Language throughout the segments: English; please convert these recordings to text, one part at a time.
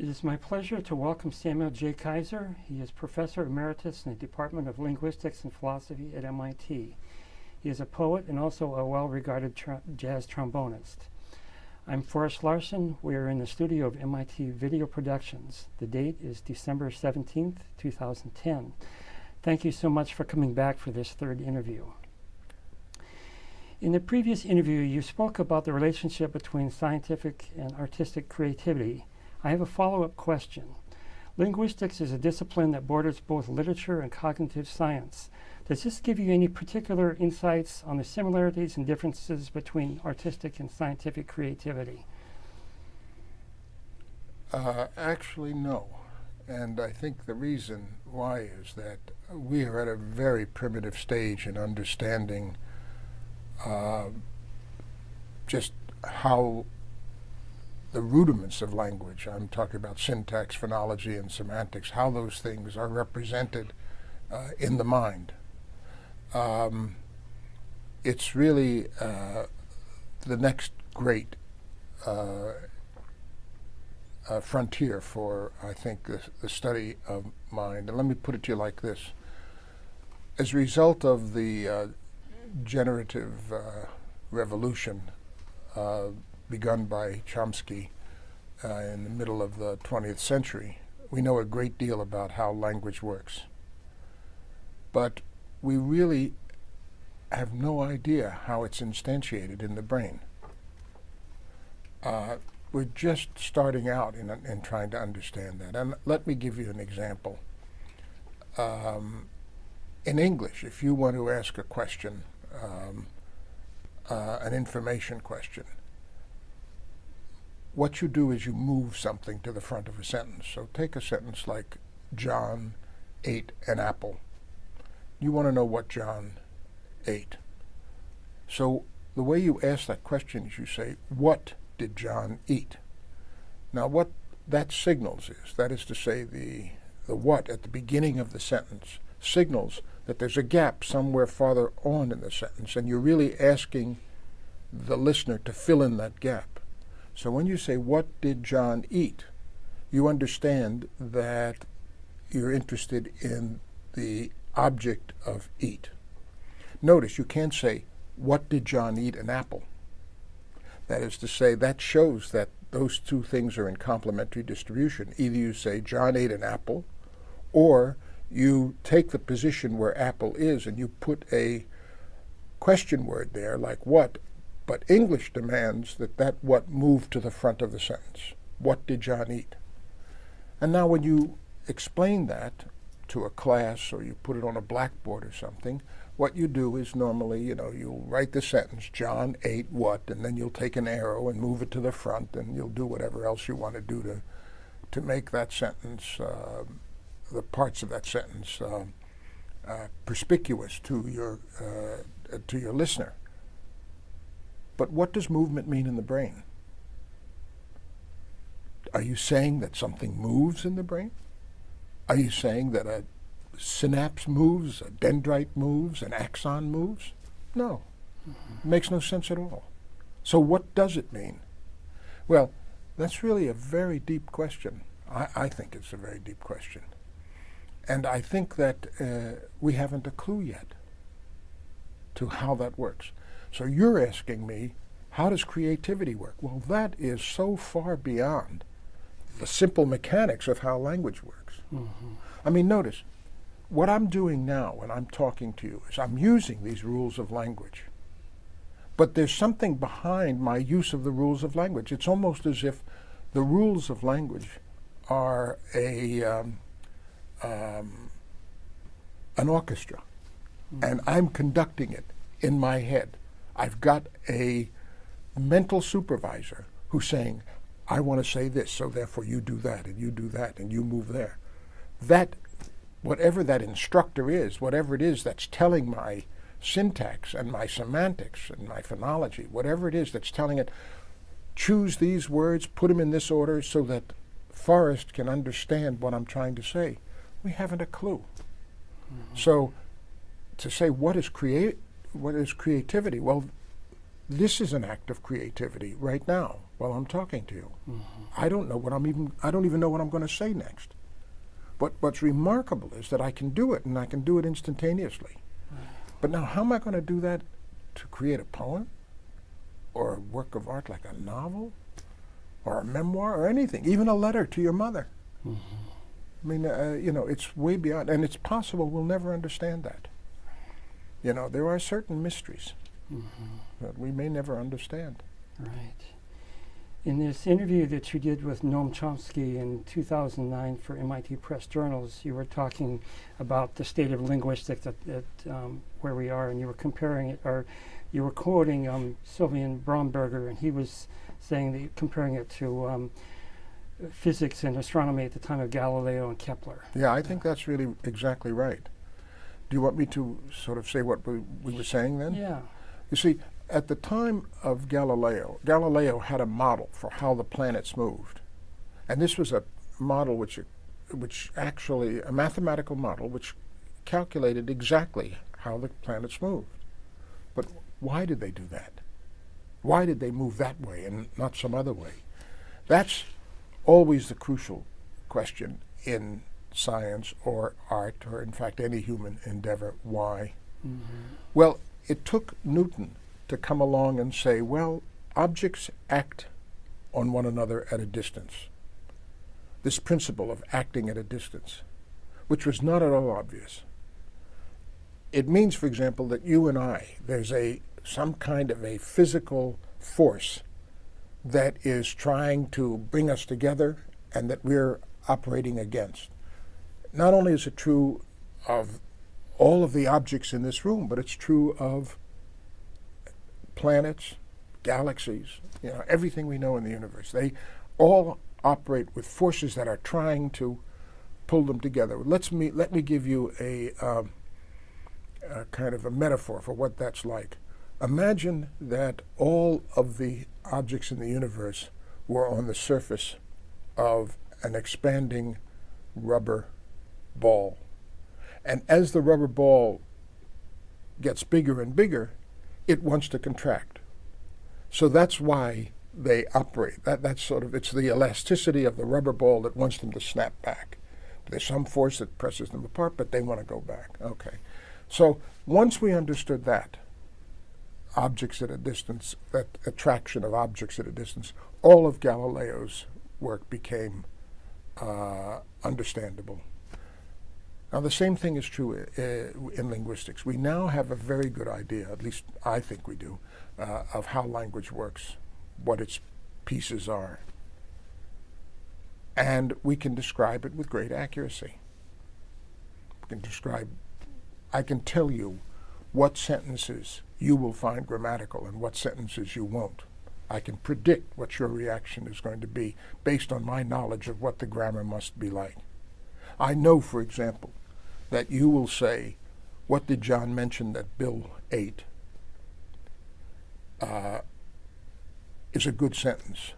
It is my pleasure to welcome Samuel J. Kaiser. He is Professor Emeritus in the Department of Linguistics and Philosophy at MIT. He is a poet and also a well-regarded jazz trombonist. I'm Forrest Larson. We are in the studio of MIT Video Productions. The date is December 17th, 2010. Thank you so much for coming back for this third interview. In the previous interview, you spoke about the relationship between scientific and artistic creativity. I have a follow-up question. Linguistics is a discipline that borders both literature and cognitive science. Does this give you any particular insights on the similarities and differences between artistic and scientific creativity? Actually, no. And I think the reason why is that we are at a very primitive stage in understanding just how the rudiments of language, I'm talking about syntax, phonology, and semantics, how those things are represented in the mind. It's really the next great frontier for, I think, the study of mind. And let me put it to you like this. As a result of the generative revolution begun by Chomsky in the middle of the 20th century, we know a great deal about how language works. But we really have no idea how it's instantiated in the brain. We're just starting out in trying to understand that. And let me give you an example. In English, if you want to ask a question, an information question, what you do is you move something to the front of a sentence. So take a sentence like, John ate an apple. You want to know what John ate. So the way you ask that question is you say, what did John eat? Now what that signals is, that is to say the what at the beginning of the sentence signals that there's a gap somewhere farther on in the sentence, and you're really asking the listener to fill in that gap. So when you say, what did John eat, you understand that you're interested in the object of eat. Notice you can't say, what did John eat an apple? That is to say, that shows that those two things are in complementary distribution. Either you say, John ate an apple, or you take the position where apple is and you put a question word there, like what, but English demands that what move to the front of the sentence. What did John eat? And now when you explain that to a class or you put it on a blackboard or something, what you do is normally, you'll write the sentence, John ate what, and then you'll take an arrow and move it to the front, and you'll do whatever else you want to do to make that sentence, the parts of that sentence, perspicuous to your listener. But what does movement mean in the brain? Are you saying that something moves in the brain? Are you saying that a synapse moves, a dendrite moves, an axon moves? No. It makes no sense at all. So what does it mean? Well, that's really a very deep question. I think it's a very deep question. And I think that we haven't a clue yet to how that works. So you're asking me, how does creativity work? Well, that is so far beyond the simple mechanics of how language works. Mm-hmm. I mean, notice, what I'm doing now when I'm talking to you is I'm using these rules of language. But there's something behind my use of the rules of language. It's almost as if the rules of language are an orchestra, and I'm conducting it in my head. I've got a mental supervisor who's saying, I want to say this, so therefore you do that, and you do that, and you move there. That, whatever that instructor is, whatever it is that's telling my syntax and my semantics and my phonology, whatever it is that's telling it, choose these words, put them in this order so that Forrest can understand what I'm trying to say. We haven't a clue. Mm-hmm. So to say what is creativity? Well, this is an act of creativity right now. while I'm talking to you. I don't even know what I'm going to say next. But what's remarkable is that I can do it, and I can do it instantaneously. But now, how am I going to do that to create a poem or a work of art like a novel or a memoir or anything, even a letter to your mother? I mean, it's way beyond, and it's possible we'll never understand that. There are certain mysteries that we may never understand. Right. In this interview that you did with Noam Chomsky in 2009 for MIT Press Journals, you were talking about the state of linguistics at where we are, and you were comparing it, or you were quoting Sylvian Bromberger, and he was saying that comparing it to physics and astronomy at the time of Galileo and Kepler. Yeah, I think that's really exactly right. Do you want me to sort of say what we were saying then? Yeah. You see, at the time of Galileo had a model for how the planets moved. And this was a model which actually, a mathematical model which calculated exactly how the planets moved. But why did they do that? Why did they move that way and not some other way? That's always the crucial question in science or art, or in fact any human endeavor. Why? Well, it took Newton to come along and say, well, objects act on one another at a distance. This principle of acting at a distance, which was not at all obvious. It means, for example, that you and I, there's some kind of a physical force that is trying to bring us together and that we're operating against. Not only is it true of all of the objects in this room, but it's true of planets, galaxies, everything we know in the universe. They all operate with forces that are trying to pull them together. Let me give you a kind of a metaphor for what that's like. Imagine that all of the objects in the universe were on the surface of an expanding rubber ball. And as the rubber ball gets bigger and bigger, it wants to contract. So that's why they operate. It's the elasticity of the rubber ball that wants them to snap back. There's some force that presses them apart, but they want to go back. Okay. So once we understood that, objects at a distance, that attraction of objects at a distance, all of Galileo's work became understandable. Now, the same thing is true in linguistics. We now have a very good idea, at least I think we do, of how language works, what its pieces are. And we can describe it with great accuracy. I can tell you what sentences you will find grammatical and what sentences you won't. I can predict what your reaction is going to be based on my knowledge of what the grammar must be like. I know, for example, that you will say, what did John mention that Bill ate? Is a good sentence.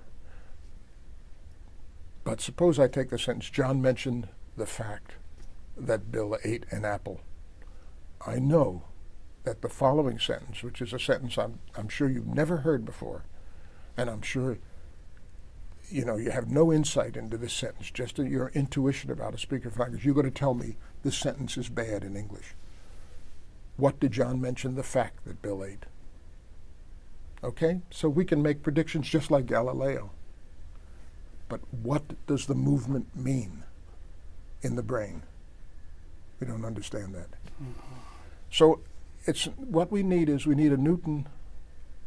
But suppose I take the sentence, John mentioned the fact that Bill ate an apple. I know that the following sentence, which is a sentence I'm sure you've never heard before, and I'm sure you have no insight into this sentence, just your intuition about a speaker of language, you're going to tell me this sentence is bad in English. What did John mention? The fact that Bill ate. Okay? So we can make predictions just like Galileo. But what does the movement mean in the brain? We don't understand that. So what we need is a Newton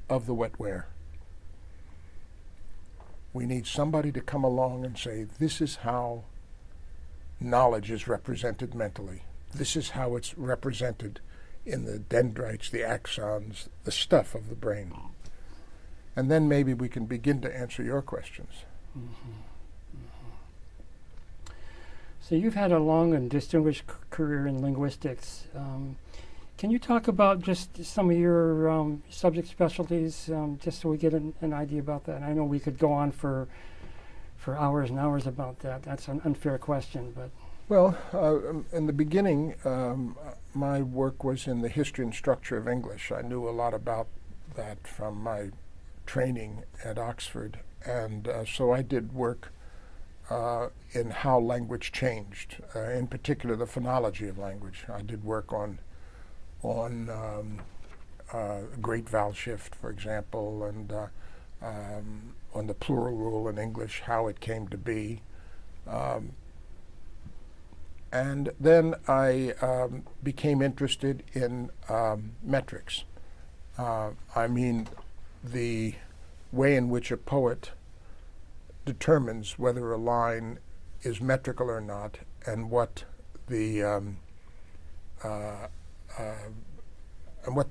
of the wetware. We need somebody to come along and say, this is how knowledge is represented mentally. This is how it's represented in the dendrites, the axons, the stuff of the brain. And then maybe we can begin to answer your questions. So you've had a long and distinguished career in linguistics. Can you talk about just some of your subject specialties, just so we get an idea about that? I know we could go on for hours and hours about that. That's an unfair question, but... Well, in the beginning, my work was in the history and structure of English. I knew a lot about that from my training at Oxford, And so I did work in how language changed, in particular the phonology of language. I did work on great vowel shift, for example, and on the plural rule in English, how it came to be. And then I became interested in metrics. I mean, the way in which a poet determines whether a line is metrical or not, and what the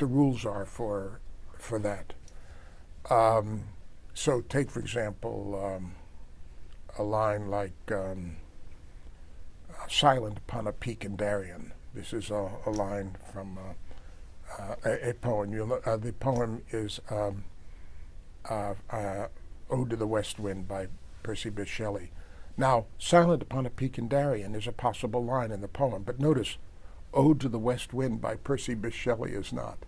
rules are for that. So, take for example a line like "Silent upon a peak in Darien." This is a line from a poem. The poem is "Ode to the West Wind" by Percy Bysshe Shelley. Now, "Silent upon a peak in Darien" is a possible line in the poem, but notice, "Ode to the West Wind" by Percy Bysshe Shelley is not,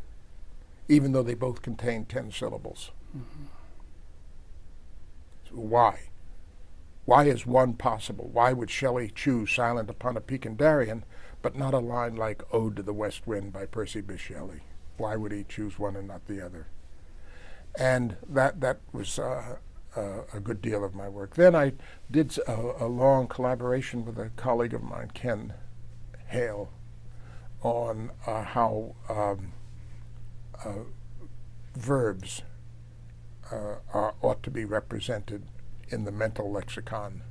even though they both contain 10 syllables. Mm-hmm. So why? Why is one possible? Why would Shelley choose "Silent upon a peak in Darien" but not a line like "Ode to the West Wind" by Percy Bysshe Shelley? Why would he choose one and not the other? And that was a good deal of my work. Then I did a long collaboration with a colleague of mine, Ken Hale, on how verbs ought to be represented in the mental lexicon.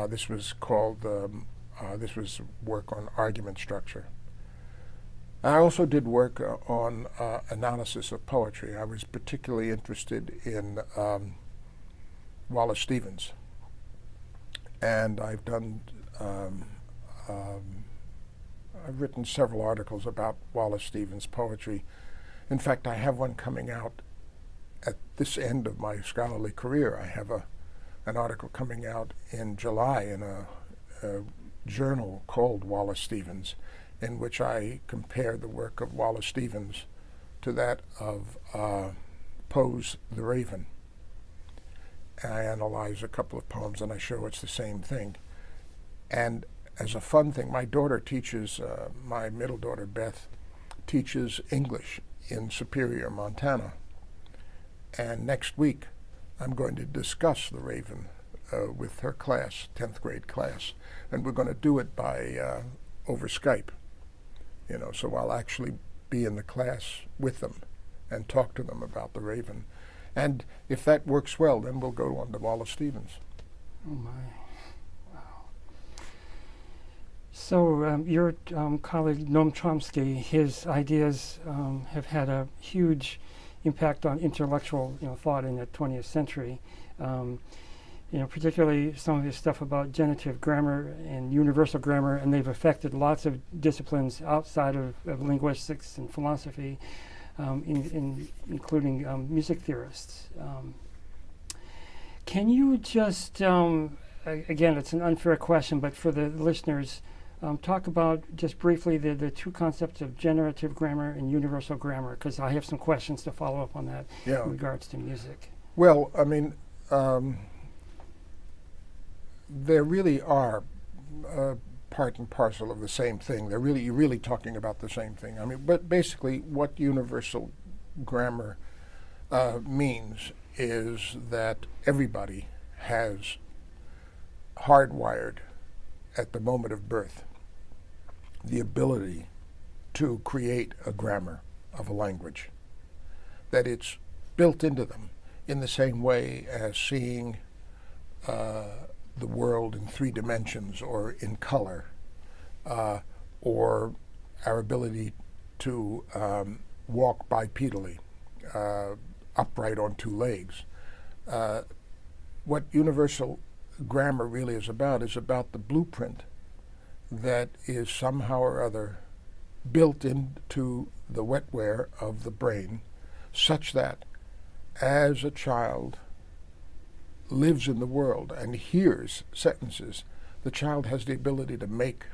This was work on argument structure. I also did work on analysis of poetry. I was particularly interested in Wallace Stevens, and I've written several articles about Wallace Stevens' poetry. In fact, I have one coming out at this end of my scholarly career. I have an article coming out in July in a journal called Wallace Stevens, in which I compare the work of Wallace Stevens to that of Poe's The Raven. And I analyze a couple of poems and I show it's the same thing. And as a fun thing, my daughter teaches, my middle daughter Beth, teaches English in Superior, Montana. And next week I'm going to discuss The Raven with her class, 10th grade class. And we're going to do it by over Skype. So I'll actually be in the class with them and talk to them about The Raven. And if that works well, then we'll go on to Wallace Stevens. Oh my, wow. So your colleague Noam Chomsky, his ideas have had a huge impact on intellectual thought in the 20th century. Particularly some of his stuff about genitive grammar and universal grammar, and they've affected lots of disciplines outside of linguistics and philosophy, including music theorists. Can you just, again, it's an unfair question, but for the listeners, talk about just briefly the two concepts of generative grammar and universal grammar, because I have some questions to follow up on that in regards to music. Well, I mean, there really are part and parcel of the same thing. You're really talking about the same thing. I mean, but basically what universal grammar means is that everybody has hardwired at the moment of birth the ability to create a grammar of a language, that it's built into them in the same way as seeing the world in 3 dimensions or in color, or our ability to walk bipedally, upright on 2 legs. What universal grammar really is about the blueprint that is somehow or other built into the wetware of the brain, such that as a child lives in the world and hears sentences, the child has the ability to make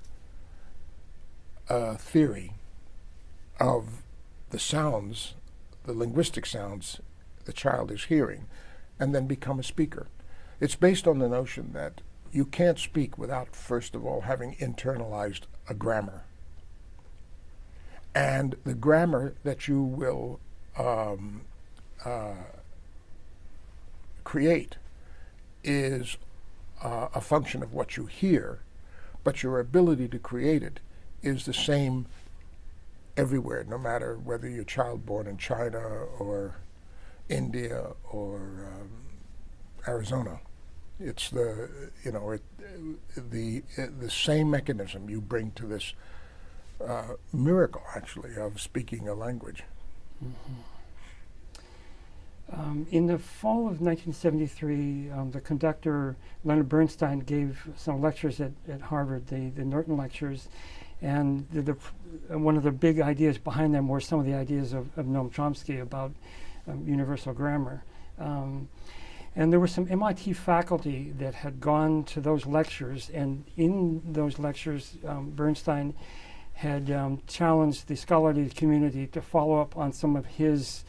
a theory of the sounds, the linguistic sounds the child is hearing, and then become a speaker. It's based on the notion that you can't speak without, first of all, having internalized a grammar. And the grammar that you will create is a function of what you hear, but your ability to create it is the same everywhere, no matter whether you're a child born in China or India or Arizona. It's the same mechanism you bring to this miracle, actually, of speaking a language. Mm-hmm. In the fall of 1973, the conductor Leonard Bernstein gave some lectures at Harvard, the Norton Lectures, and one of the big ideas behind them were some of the ideas of Noam Chomsky about universal grammar. And there were some MIT faculty that had gone to those lectures, and in those lectures, Bernstein had challenged the scholarly community to follow up on some of his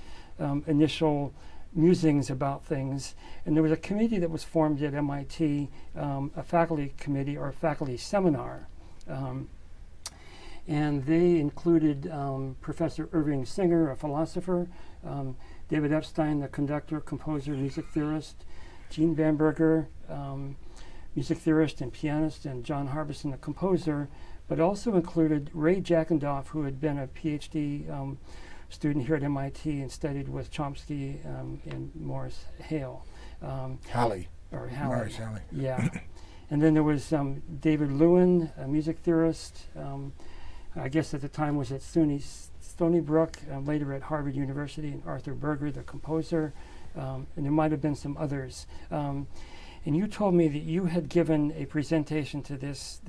initial musings about things. And there was a committee that was formed at MIT, a faculty committee or a faculty seminar. And they included Professor Irving Singer, a philosopher, David Epstein, the conductor, composer, music theorist, Gene Bamberger, music theorist and pianist, and John Harbison, the composer, but also included Ray Jackendoff, who had been a PhD student here at MIT and studied with Chomsky and Morris Hale. Halley. Or Halley. Morris Halley. Yeah. And then there was David Lewin, a music theorist, I guess at the time was at Stony Brook, later at Harvard University, and Arthur Berger, the composer, and there might have been some others. And you told me that you had given a presentation to this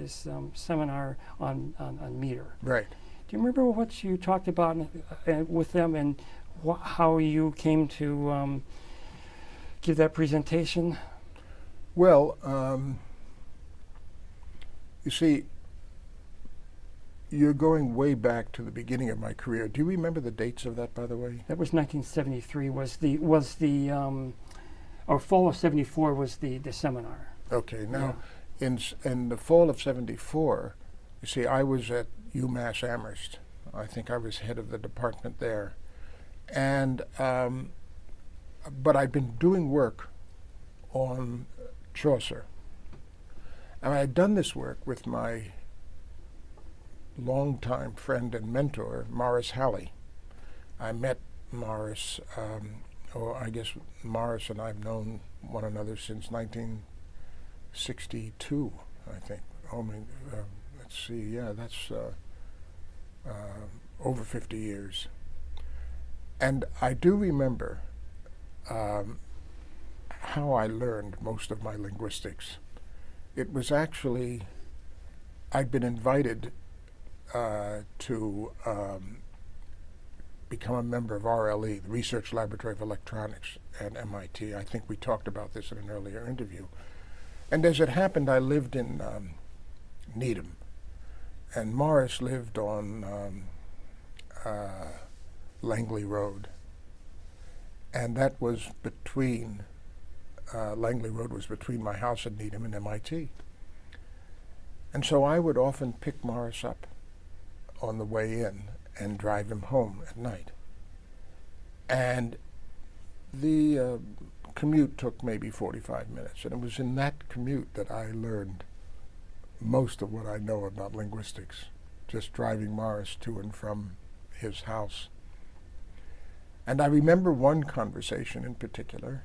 seminar on meter. Right. Do you remember what you talked about with them and how you came to give that presentation? Well, you see, you're going way back to the beginning of my career. Do you remember the dates of that, by the way? That was 1973. Or fall of '74 was the seminar. Okay. Now, in the fall of '74, you see, I was at UMass Amherst. I think I was head of the department there, and but I'd been doing work on Chaucer, and I had done this work with my longtime friend and mentor, Morris Halley. I met Morris, I guess Morris and I've known one another since 1962, I think. Let's see, yeah, that's over 50 years. And I do remember how I learned most of my linguistics. It was actually, I'd been invited to become a member of RLE, the Research Laboratory of Electronics at MIT. I think we talked about this in an earlier interview. And as it happened, I lived in Needham, and Morris lived on Langley Road. And that was between, Langley Road was between my house in Needham and MIT. And so I would often pick Morris up on the way in and drive him home at night. And the commute took maybe 45 minutes, and it was in that commute that I learned most of what I know about linguistics, just driving Morris to and from his house. And I remember one conversation in particular.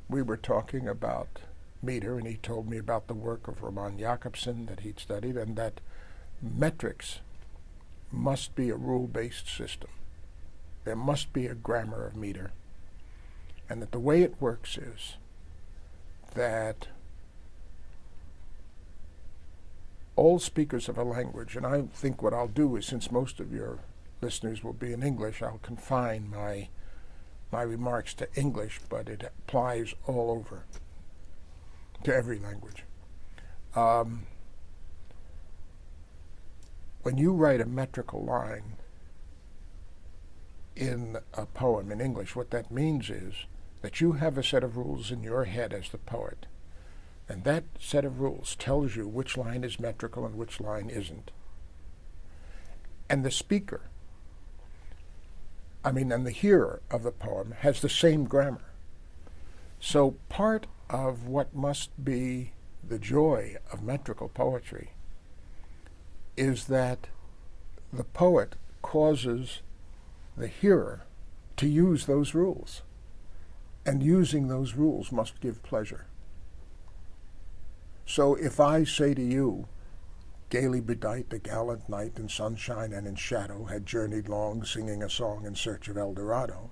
We were talking about meter, and he told me about the work of Roman Jakobson that he'd studied, and that metrics must be a rule-based system. There must be a grammar of meter, and that the way it works is that all speakers of a language, and I think what I'll do is, since most of your listeners will be in English, I'll confine my remarks to English, but it applies all over to every language. When you write a metrical line in a poem in English, what that means is that you have a set of rules in your head as the poet, and that set of rules tells you which line is metrical and which line isn't. And the speaker, and the hearer of the poem has the same grammar. So part of what must be the joy of metrical poetry is that the poet causes the hearer to use those rules. And using those rules must give pleasure. So if I say to you, gaily bedight, the gallant knight in sunshine and in shadow had journeyed long, singing a song in search of El Dorado,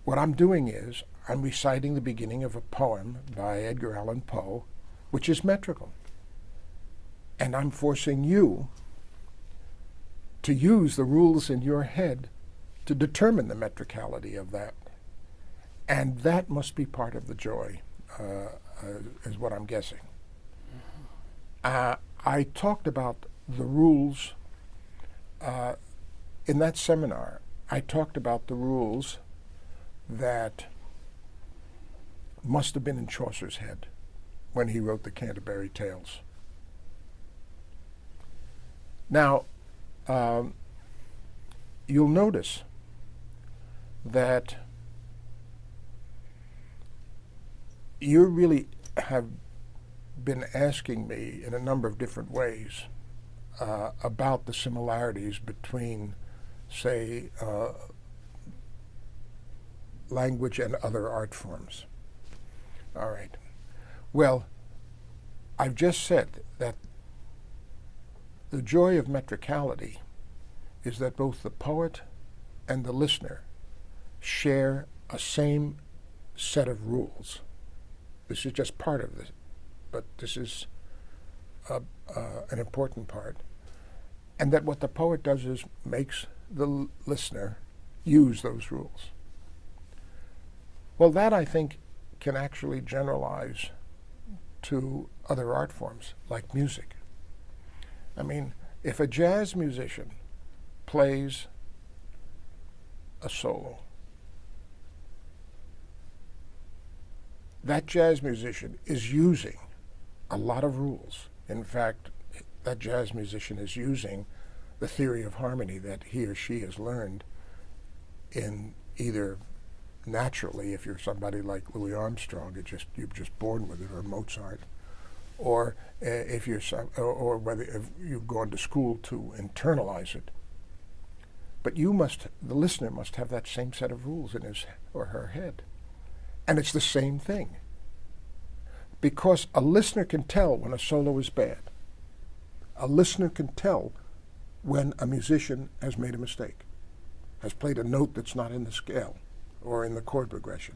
what I'm doing is I'm reciting the beginning of a poem by Edgar Allan Poe, which is metrical. And I'm forcing you to use the rules in your head to determine the metricality of that. And that must be part of the joy, is what I'm guessing. I talked about the rules in that seminar. I talked about the rules that must have been in Chaucer's head when he wrote the Canterbury Tales. Now, you'll notice that you really have been asking me in a number of different ways about the similarities between, say, language and other art forms. All right. Well, I've just said that the joy of metricality is that both the poet and the listener share a same set of rules. This is just part of this, but this is an important part. And that what the poet does is makes the listener use those rules. Well, that, I think, can actually generalize to other art forms, like music. I mean, if a jazz musician plays a solo, that jazz musician is using a lot of rules. In fact, that jazz musician is using the theory of harmony that he or she has learned in either naturally, if you're somebody like Louis Armstrong, you're just born with it, or Mozart, or if you're or whether if you've gone to school to internalize it. But the listener must have that same set of rules in his or her head. And it's the same thing. Because a listener can tell when a solo is bad. A listener can tell when a musician has made a mistake, has played a note that's not in the scale or in the chord progression.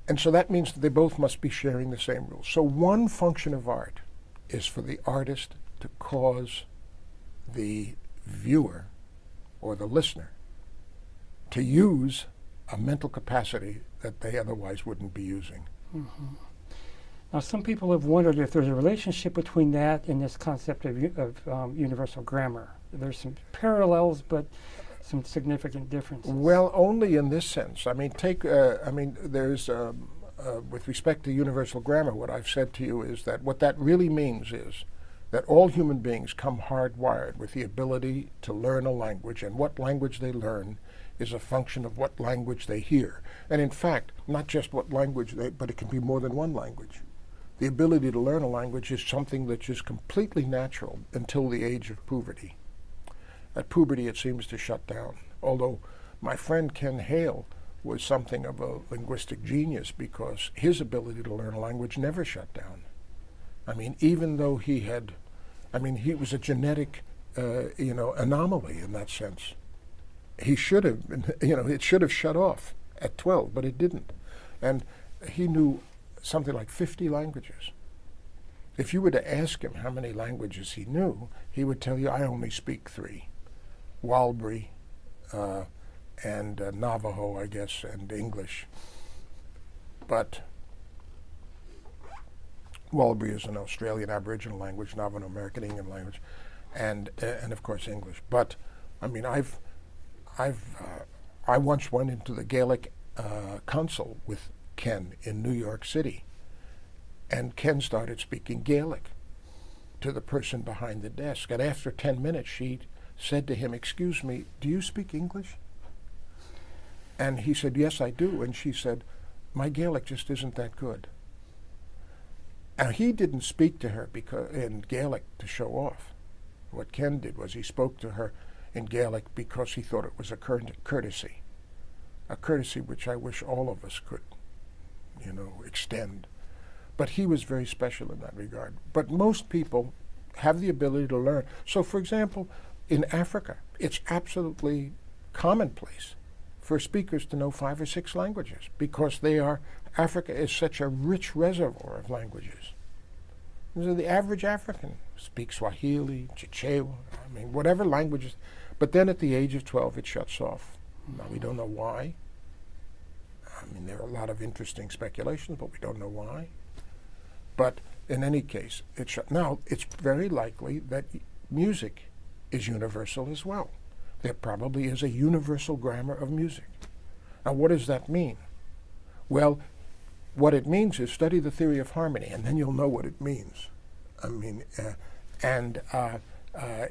And so that means that they both must be sharing the same rules. So one function of art is for the artist to cause the viewer or the listener to use a mental capacity that they otherwise wouldn't be using. Mm-hmm. Now, some people have wondered if there's a relationship between that and this concept of universal grammar. There's some parallels, but some significant differences. Well, only in this sense. I mean, there's, with respect to universal grammar, what I've said to you is that what that really means is that all human beings come hardwired with the ability to learn a language, and what language they learn is a function of what language they hear. And in fact, not just what language but it can be more than one language. The ability to learn a language is something that's just completely natural until the age of puberty. At puberty, it seems to shut down. Although my friend Ken Hale was something of a linguistic genius because his ability to learn a language never shut down. I mean, even though he was a genetic, anomaly in that sense. He should have been, it should have shut off at 12, but it didn't. And he knew something like 50 languages. If you were to ask him how many languages he knew, he would tell you, I only speak 3. Walbri and Navajo, I guess, and English. But Walbri is an Australian Aboriginal language, Navajo American Indian language, and of course English. But I mean, I've I once went into the Gaelic Council with Ken in New York City, and Ken started speaking Gaelic to the person behind the desk. And after 10 minutes, she said to him, "Excuse me, do you speak English?" And he said, "Yes, I do." And she said, "My Gaelic just isn't that good." Now, he didn't speak to her in Gaelic to show off. What Ken did was he spoke to her in Gaelic because he thought it was a courtesy which I wish all of us could, extend. But he was very special in that regard. But most people have the ability to learn. So, for example, in Africa, it's absolutely commonplace for speakers to know 5 or 6 languages because Africa is such a rich reservoir of languages. So the average African speaks Swahili, Chichewa, whatever languages. But then at the age of 12, it shuts off. Now, we don't know why. There are a lot of interesting speculations, but we don't know why. But in any case, now it's very likely that music is universal as well. There probably is a universal grammar of music. Now, what does that mean? Well, what it means is study the theory of harmony, and then you'll know what it means.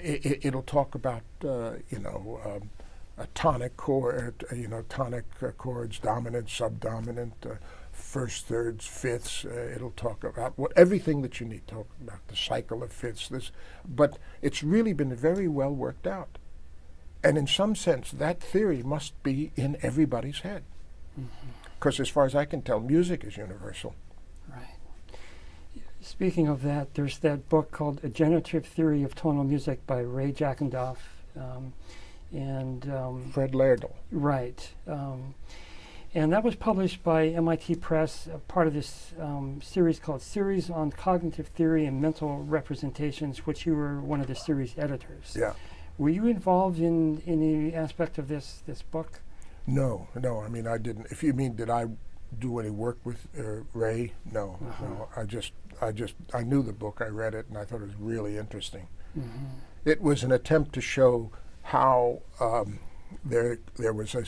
It'll talk about a tonic chord, tonic chords, dominant, subdominant, first, thirds, fifths. It'll talk about everything that you need to talk about, the cycle of fifths. But it's really been very well worked out. And in some sense, that theory must be in everybody's head. Because as far as I can tell, music is universal. Right. Speaking of that, there's that book called A Generative Theory of Tonal Music by Ray Jackendoff. Fred Lairdell. Right. And that was published by MIT Press, part of this series called Series on Cognitive Theory and Mental Representations, which you were one of the series editors. Yeah. Were you involved in any aspect of this book? No. I didn't. If you mean, did I do any work with Ray? No. No. I knew the book. I read it, and I thought it was really interesting. It was an attempt to show how there was a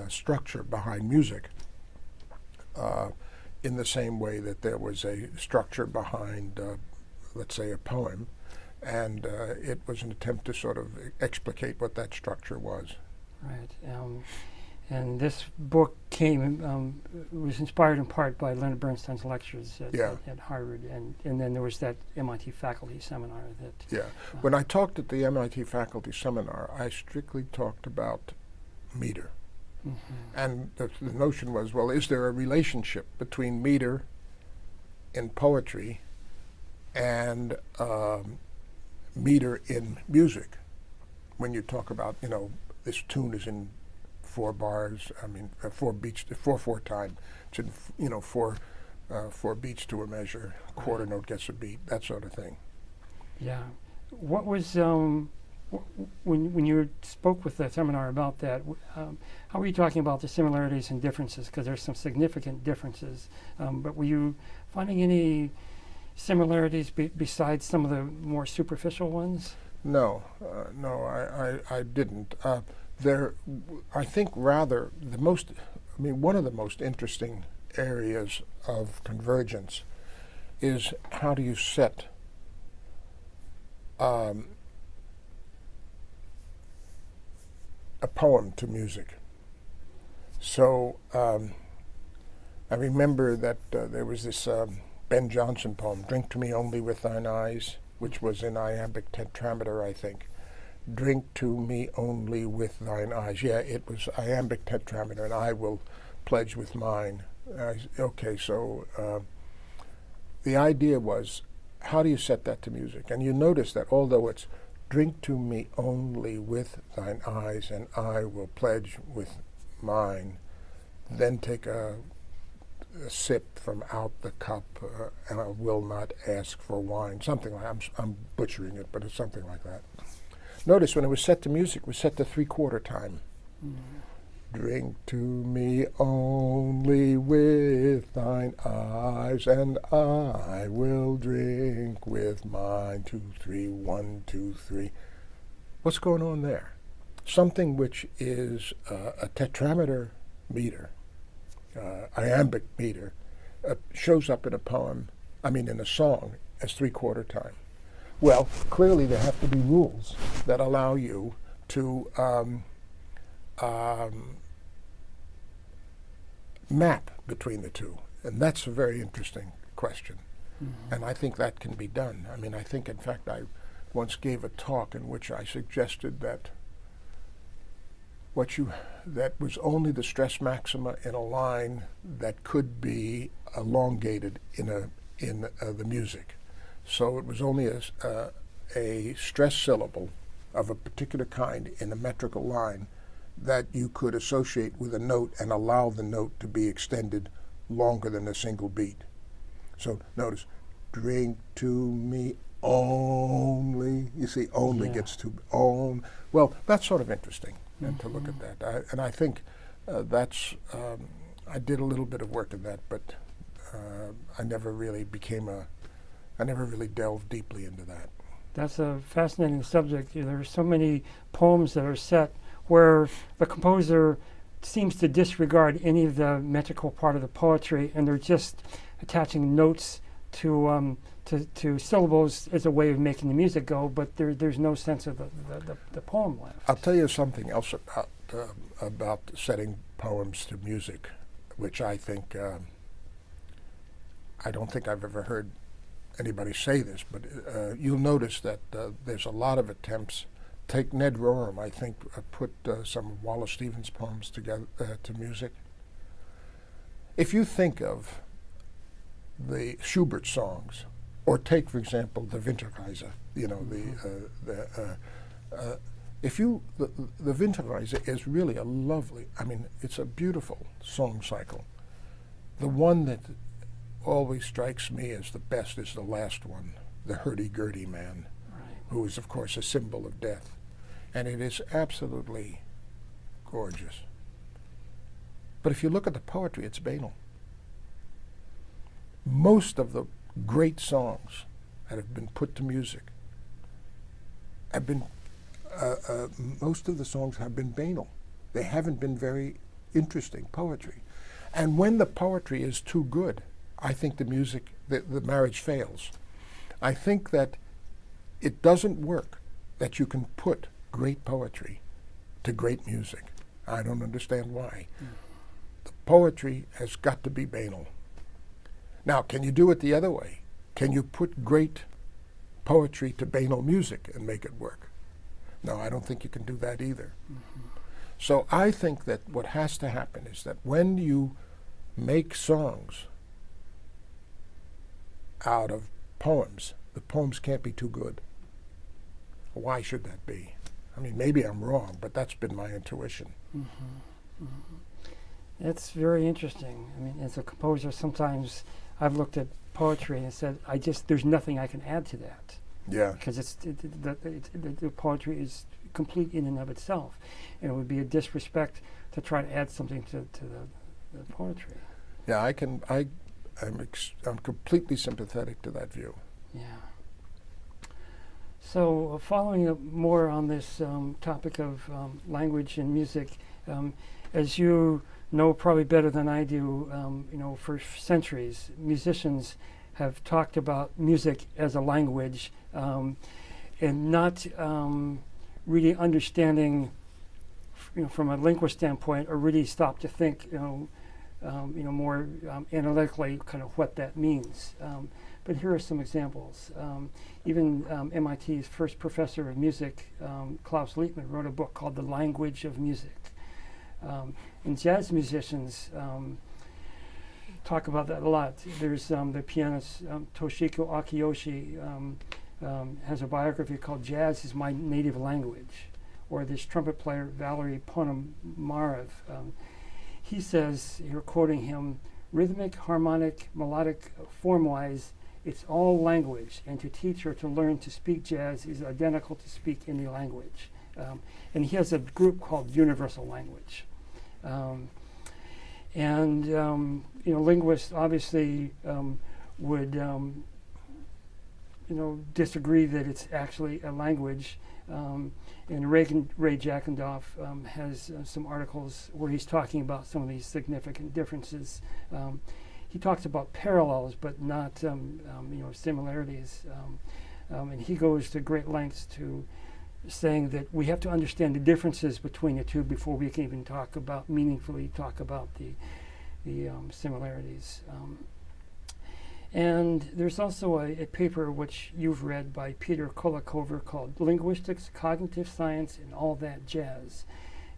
structure behind music in the same way that there was a structure behind, let's say, a poem. And it was an attempt to sort of explicate what that structure was. Right. And this book was inspired in part by Leonard Bernstein's lectures at Harvard. And then there was that MIT faculty seminar that... Yeah. When I talked at the MIT faculty seminar, I strictly talked about meter. And the notion was, well, is there a relationship between meter in poetry and meter in music? When you talk about, this tune is in 4 bars, 4 beats, 4/4 time. It's in, 4 beats to a measure, quarter note gets a beat, that sort of thing. Yeah. What was, when you spoke with the seminar about that, how were you talking about the similarities and differences? Because there's some significant differences. But were you finding any similarities besides some of the more superficial ones? No, I didn't. I think rather one of the most interesting areas of convergence is how do you set a poem to music. So I remember that there was this Ben Jonson poem, "Drink to Me Only with Thine Eyes," which was in iambic tetrameter, I think. Drink to me only with thine eyes. Yeah, it was iambic tetrameter, and I will pledge with mine. Okay, so the idea was, how do you set that to music? And you notice that although it's drink to me only with thine eyes, and I will pledge with mine, then take a sip from out the cup, and I will not ask for wine. Something like I'm butchering it, but it's something like that. Notice when it was set to music, it was set to 3/4 time. Drink to me only with thine eyes, and I will drink with mine. 2, 3, 1, 2, 3. What's going on there? something which is a tetrameter meter, iambic meter, shows up in in a song as 3/4 time. Well, clearly there have to be rules that allow you to map between the two. And that's a very interesting question. Mm-hmm. And I think that can be done. I mean, I think, in fact, I once gave a talk in which I suggested that that was only the stress maxima in a line that could be elongated in the music. So it was only a stress syllable of a particular kind in a metrical line that you could associate with a note and allow the note to be extended longer than a single beat. So notice, drink to me only. You see, only gets to own. Well, that's sort of interesting and to look at that. And I think that's, I did a little bit of work in that, but I never really delved deeply into that. That's a fascinating subject. There are so many poems that are set where the composer seems to disregard any of the metrical part of the poetry, and they're just attaching notes to syllables as a way of making the music go, but there's no sense of the poem left. I'll tell you something else about setting poems to music, which I think, I don't think I've ever heard anybody say this, but you'll notice that there's a lot of attempts. Take Ned Rorem, I think, put some of Wallace Stevens' poems together to music. If you think of the Schubert songs, or take, for example, the Winterreise, the Winterreise is really a lovely, it's a beautiful song cycle. The one that always strikes me as the best is the last one, the hurdy-gurdy man, who is, of course, a symbol of death. And it is absolutely gorgeous. But if you look at the poetry, it's banal. Most of the great songs that have been put to music have been, most of the songs have been banal. They haven't been very interesting poetry. And when the poetry is too good, I think the marriage fails. I think that it doesn't work that you can put great poetry to great music. I don't understand why. The poetry has got to be banal. Now, can you do it the other way? Can you put great poetry to banal music and make it work? No, I don't think you can do that either. Mm-hmm. So I think that what has to happen is that when you make songs out of poems, the poems can't be too good. Why should that be? Maybe I'm wrong, but that's been my intuition. Mm-hmm. Mm-hmm. It's very interesting. As a composer, sometimes I've looked at poetry and said, there's nothing I can add to that. Yeah. Because the poetry is complete in and of itself. And it would be a disrespect to try to add something to the poetry. Yeah, I'm completely sympathetic to that view. Yeah. So following up more on this topic of language and music, as you know probably better than I do, for centuries, musicians have talked about music as a language and not really understanding, from a linguist standpoint, or really stop to think, more analytically kind of what that means. But here are some examples. Even MIT's first professor of music, Klaus Liebman, wrote a book called The Language of Music. And jazz musicians talk about that a lot. There's the pianist Toshiko Akiyoshi has a biography called Jazz is My Native Language. Or this trumpet player, Valery Ponomarev. He says, you're quoting him, rhythmic, harmonic, melodic, form-wise, it's all language, and to teach or to learn to speak jazz is identical to speak any language. And he has a group called Universal Language. Linguists obviously would disagree that it's actually a language. And Ray Jackendoff has some articles where he's talking about some of these significant differences. He talks about parallels, but not similarities. And he goes to great lengths to saying that we have to understand the differences between the two before we can even meaningfully talk about the similarities. And there's also a paper which you've read by Peter Kolakover called Linguistics, Cognitive Science, and All That Jazz.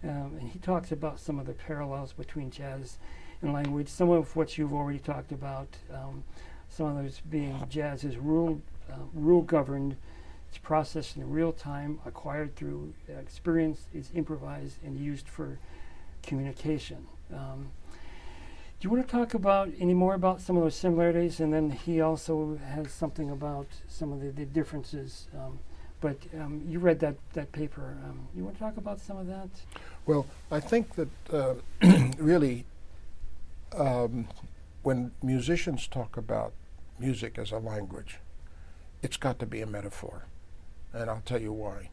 And he talks about some of the parallels between jazz and language, some of which you've already talked about, some of those being jazz is rule-governed, it's processed in real time, acquired through experience, is improvised, and used for communication. Do you want to talk about any more about some of those similarities? And then he also has something about some of the differences. But you read that paper. You want to talk about some of that? Well, I think that really when musicians talk about music as a language, it's got to be a metaphor. And I'll tell you why.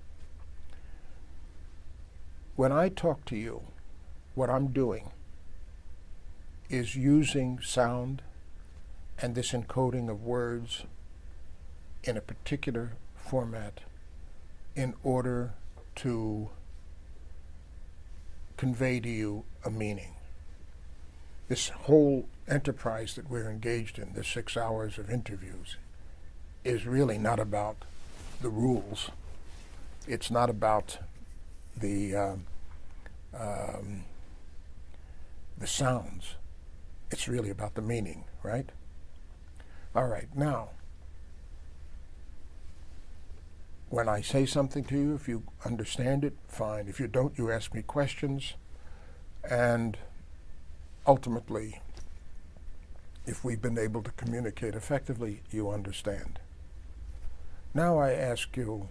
When I talk to you, what I'm doing is using sound and this encoding of words in a particular format in order to convey to you a meaning. This whole enterprise that we're engaged in, the 6 hours of interviews, is really not about the rules. It's not about the sounds. It's really about the meaning, right? All right, now, when I say something to you, if you understand it, fine. If you don't, you ask me questions. And ultimately, if we've been able to communicate effectively, you understand. Now I ask you,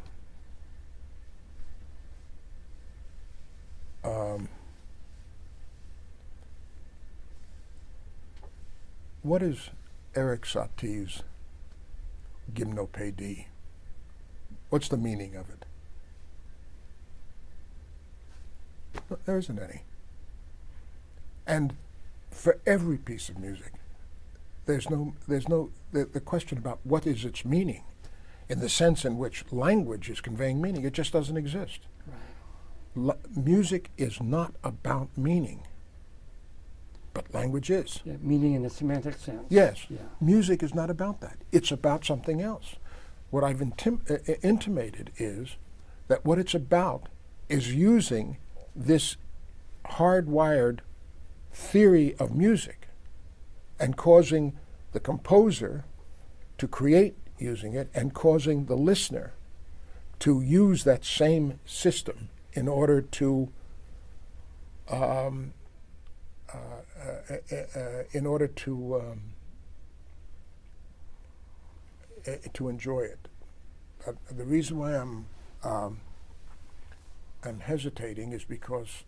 what is Erik Satie's Gymnopédie? What's the meaning of it? There isn't any. And for every piece of music, the question about what is its meaning, in the sense in which language is conveying meaning, it just doesn't exist. Right. Music is not about meaning, but language is. Yeah, meaning in the semantic sense. Yes. Yeah. Music is not about that. It's about something else. What I've intimated is that what it's about is using this hardwired theory of music and causing the composer to create using it and causing the listener to use that same system in order to to enjoy it. The reason why I'm hesitating is because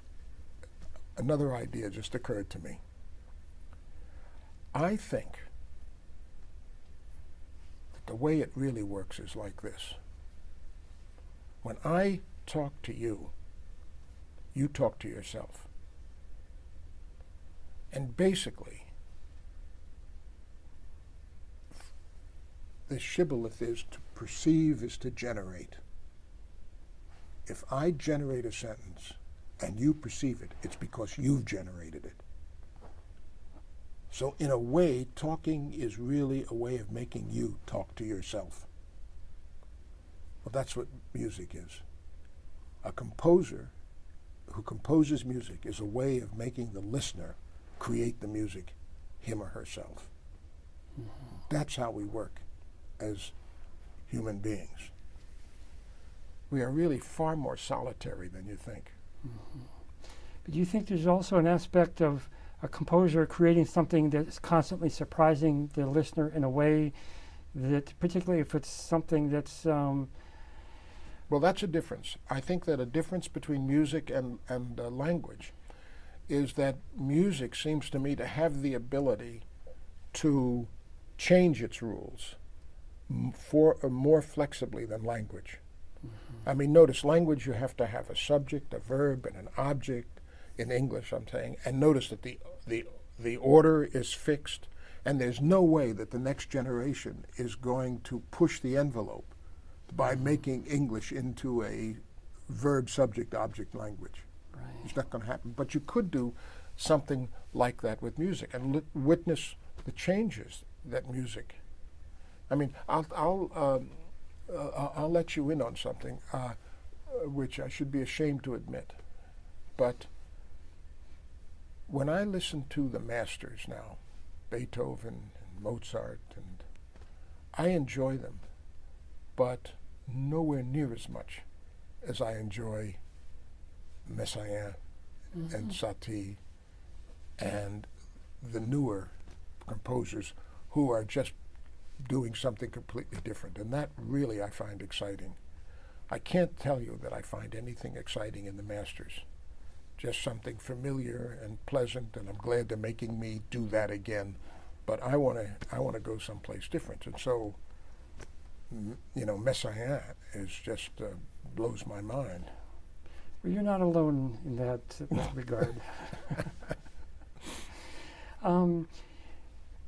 another idea just occurred to me. I think that the way it really works is like this. When I talk to you, you talk to yourself. And basically, the shibboleth is to perceive is to generate. If I generate a sentence and you perceive it, it's because you've generated it. So in a way, talking is really a way of making you talk to yourself. Well, that's what music is. A composer who composes music is a way of making the listener create the music, him or herself. Mm-hmm. That's how we work as human beings. We are really far more solitary than you think. Mm-hmm. But do you think there's also an aspect of a composer creating something that's constantly surprising the listener in a way that, particularly if it's something that's... Well, that's a difference. I think that a difference between music and language is that music seems to me to have the ability to change its rules more flexibly than language. I mean, notice language, you have to have a subject, a verb, and an object. In English, I'm saying, and notice that the order is fixed, and there's no way that the next generation is going to push the envelope by making English into a verb, subject, object language. Right. It's not going to happen. But you could do something like that with music and witness the changes that music. I mean, I'll let you in on something, which I should be ashamed to admit, but when I listen to the masters now, Beethoven and Mozart, and I enjoy them, but nowhere near as much as I enjoy Messiaen and Satie and the newer composers who are just doing something completely different. And that really I find exciting. I can't tell you that I find anything exciting in the masters. Just something familiar and pleasant, and I'm glad they're making me do that again. But I want to go someplace different. And so, Messiaen is just blows my mind. Well, you're not alone in that regard.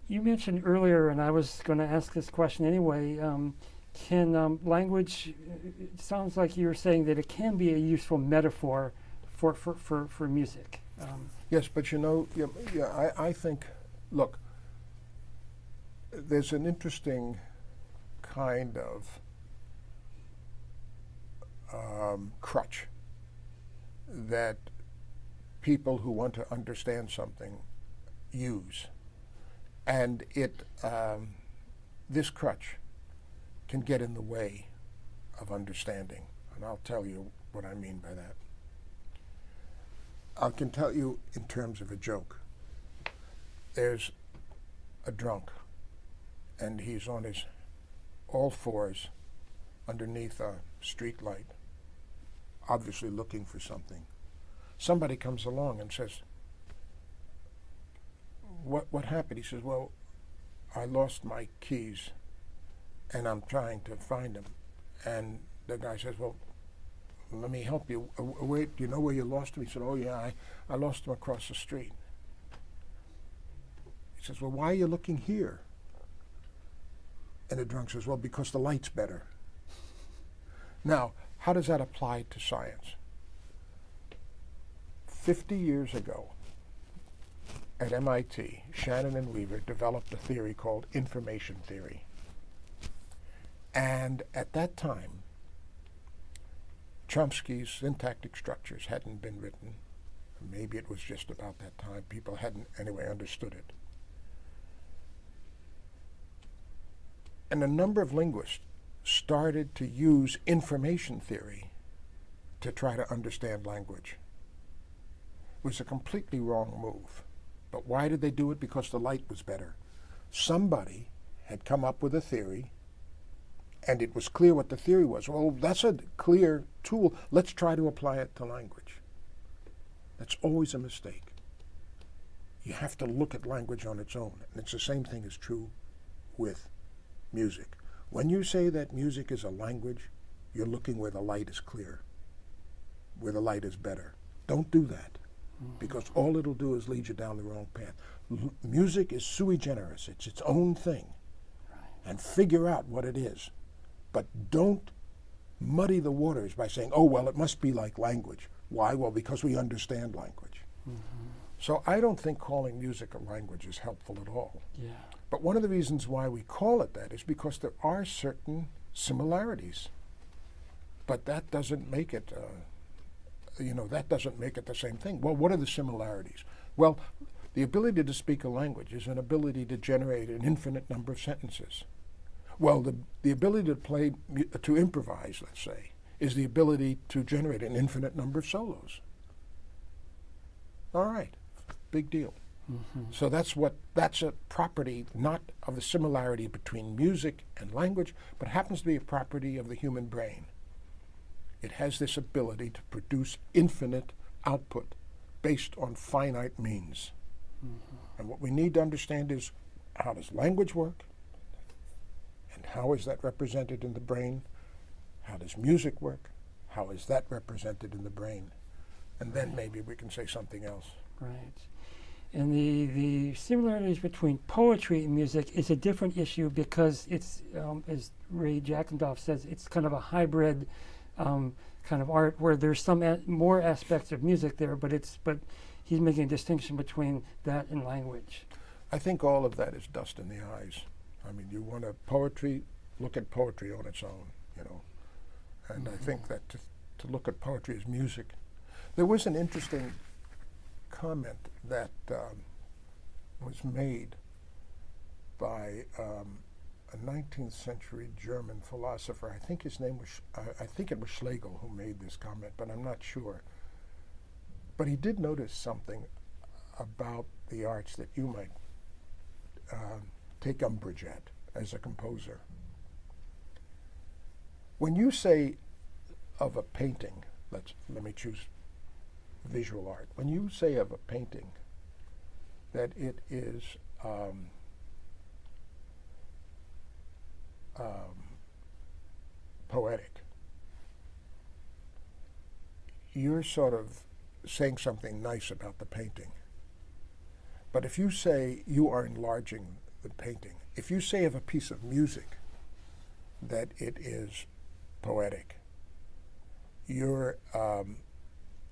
You mentioned earlier, and I was going to ask this question anyway, can language, it sounds like you were saying that it can be a useful metaphor for music. Yes, but I think, look, there's an interesting kind of crutch that people who want to understand something use. And this crutch can get in the way of understanding. And I'll tell you what I mean by that. I can tell you in terms of a joke. There's a drunk, and he's on his all fours underneath a street light, obviously looking for something. Somebody comes along and says, what happened? He says, well, I lost my keys, and I'm trying to find them. And the guy says, well, let me help you. Wait, do you know where you lost them? He said, oh, yeah, I lost them across the street. He says, well, why are you looking here? And the drunk says, well, because the light's better. Now, how does that apply to science? 50 years ago, at MIT, Shannon and Weaver developed a theory called information theory. And at that time, Chomsky's syntactic structures hadn't been written. Maybe it was just about that time. People hadn't, anyway, understood it. And a number of linguists started to use information theory to try to understand language. It was a completely wrong move. But why did they do it? Because the light was better. Somebody had come up with a theory, and it was clear what the theory was. Well, that's a clear tool. Let's try to apply it to language. That's always a mistake. You have to look at language on its own. And it's the same thing is true with music. When you say that music is a language, you're looking where the light is clear, where the light is better. Don't do that, because all it'll do is lead you down the wrong path. Music is sui generis. It's its own thing. And figure out what it is. But don't muddy the waters by saying, oh, well, it must be like language. Why? Well, because we understand language. So I don't think calling music a language is helpful at all. Yeah. But one of the reasons why we call it that is because there are certain similarities. But that doesn't make it, that doesn't make it the same thing. Well, what are the similarities? Well, the ability to speak a language is an ability to generate an infinite number of sentences. Well, the ability to improvise, let's say, is the ability to generate an infinite number of solos. All right, big deal. So that's a property not of the similarity between music and language, but happens to be a property of the human brain. It has this ability to produce infinite output based on finite means. And what we need to understand is, how does language work? And how is that represented in the brain? How does music work? How is that represented in the brain? And then maybe we can say something else. Right. And the similarities between poetry and music is a different issue because it's, as Ray Jackendorf says, it's kind of a hybrid kind of art where there's some more aspects of music there, but he's making a distinction between that and language. I think all of that is dust in the eyes. I mean, you want poetry, look at poetry on its own, you know. And I think that to look at poetry as music. There was an interesting comment that was made by a 19th century German philosopher. I think his name was, I think it was Schlegel who made this comment, but I'm not sure. But he did notice something about the arts that you might take umbrage at as a composer. When you say of a painting, let me choose visual art. When you say of a painting that it is poetic, you're sort of saying something nice about the painting. But if you say you are enlarging the painting, if you say of a piece of music that it is poetic, you're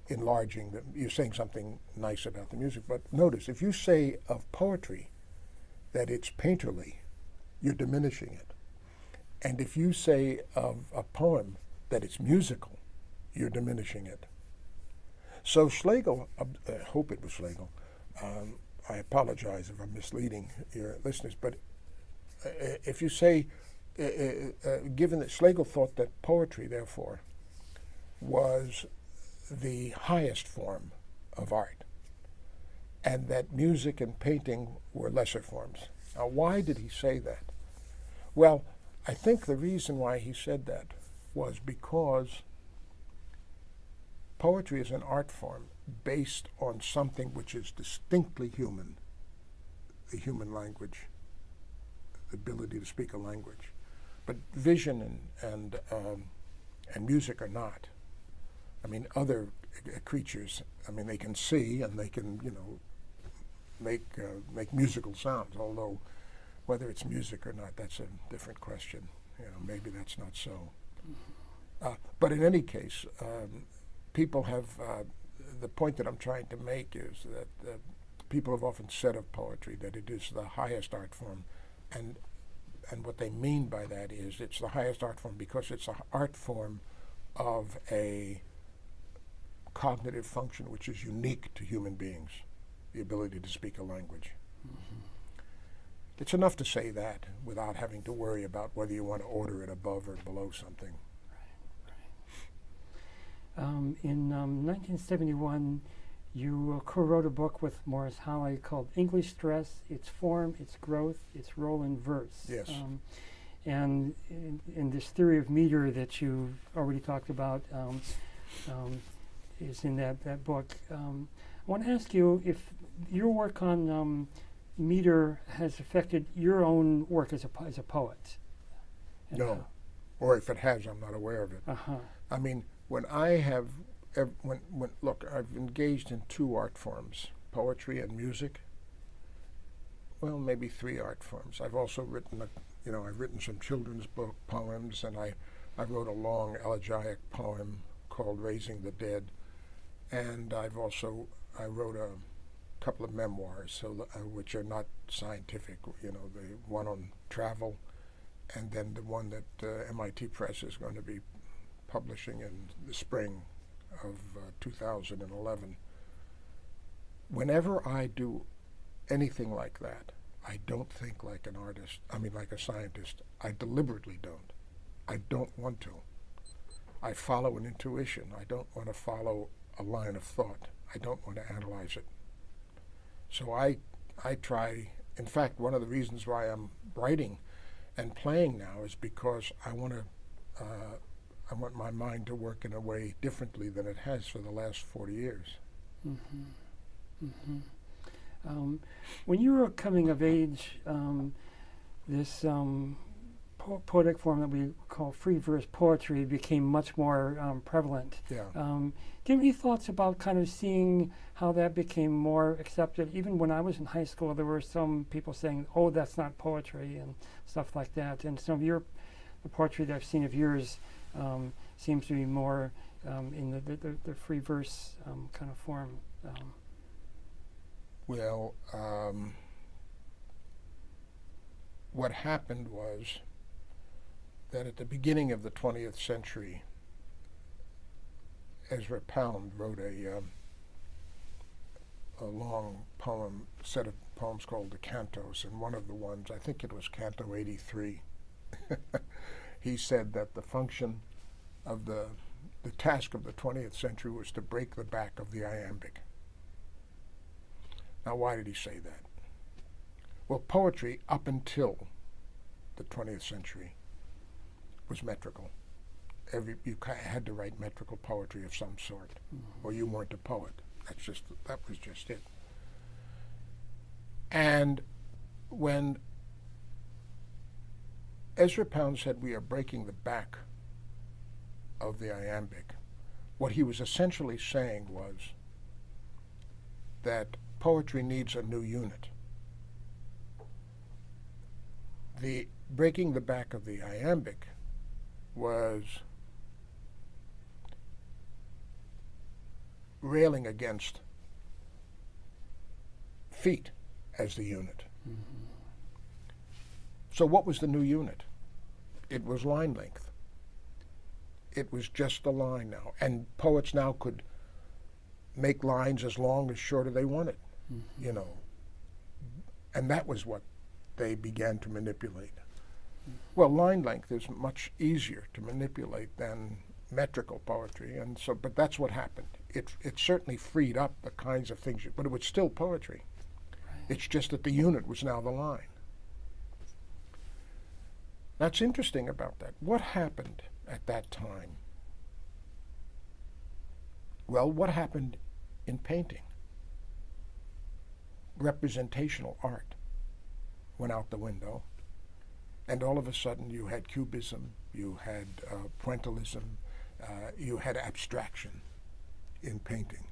enlarging you're saying something nice about the music. But notice, if you say of poetry that it's painterly, you're diminishing it. And if you say of a poem that it's musical, you're diminishing it. So Schlegel, I hope it was Schlegel, I apologize if I'm misleading your listeners, but if you say, given that Schlegel thought that poetry, therefore, was the highest form of art, and that music and painting were lesser forms. Now, why did he say that? Well, I think the reason why he said that was because poetry is an art form based on something which is distinctly human, the human language, the ability to speak a language. But vision and music are not. I mean, other creatures, I mean, they can see and they can, you know, make musical sounds, although whether it's music or not, that's a different question. You know, maybe that's not so. But in any case, people have, the point that I'm trying to make is that people have often said of poetry that it is the highest art form, and what they mean by that is it's the highest art form because it's an art form of a cognitive function which is unique to human beings, the ability to speak a language. Mm-hmm. It's enough to say that without having to worry about whether you want to order it above or below something. Right. In 1971, you co-wrote a book with Morris Halle called English Stress, Its Form, Its Growth, Its Role in Verse. Yes. And in this theory of meter that you already talked about is in that book. I want to ask you if your work on meter has affected your own work as a poet. No, or if it has, I'm not aware of it. Uh-huh. I mean, when I have, look, I've engaged in two art forms, poetry and music. Well, maybe three art forms. I've also written, I've written some children's book poems, and I wrote a long elegiac poem called Raising the Dead, and I wrote a couple of memoirs, which are not scientific. You know, the one on travel, and then the one that MIT Press is going to be publishing in the spring of 2011. Whenever I do anything like that, I don't think like an artist, like a scientist. I deliberately don't. I don't want to. I follow an intuition. I don't want to follow a line of thought. I don't want to analyze it. So I try, in fact, one of the reasons why I'm writing and playing now is because I want my mind to work in a way differently than it has for the last 40 years. Mm-hmm. Mm-hmm. When you were coming of age, this poetic form that we call free verse poetry became much more prevalent. Yeah. Do you have any thoughts about kind of seeing how that became more accepted? Even when I was in high school, there were some people saying, "Oh, that's not poetry," and stuff like that. And some of the poetry that I've seen of yours seems to be more in the free verse kind of form. Well, what happened was that at the beginning of the 20th century, Ezra Pound wrote a long set of poems called the Cantos, and one of the ones, I think it was Canto 83, he said that the function of the task of the 20th century was to break the back of the iambic. Now, why did he say that? Well, poetry up until the 20th century was metrical. You had to write metrical poetry of some sort, or you weren't a poet. That was just it. And when Ezra Pound said we are breaking the back of the iambic, what he was essentially saying was that poetry needs a new unit. The breaking the back of the iambic was railing against feet as the unit. Mm-hmm. So what was the new unit? It was line length. It was just the line now. And poets now could make lines as long as shorter they wanted, you know. And that was what they began to manipulate. Well, line length is much easier to manipulate than metrical poetry, and so, but that's what happened. It certainly freed up the kinds of things, but it was still poetry. Right. It's just that the unit was now the line. That's interesting about that. What happened at that time? Well, what happened in painting? Representational art went out the window, and all of a sudden you had cubism, you had pointillism, you had abstraction in painting.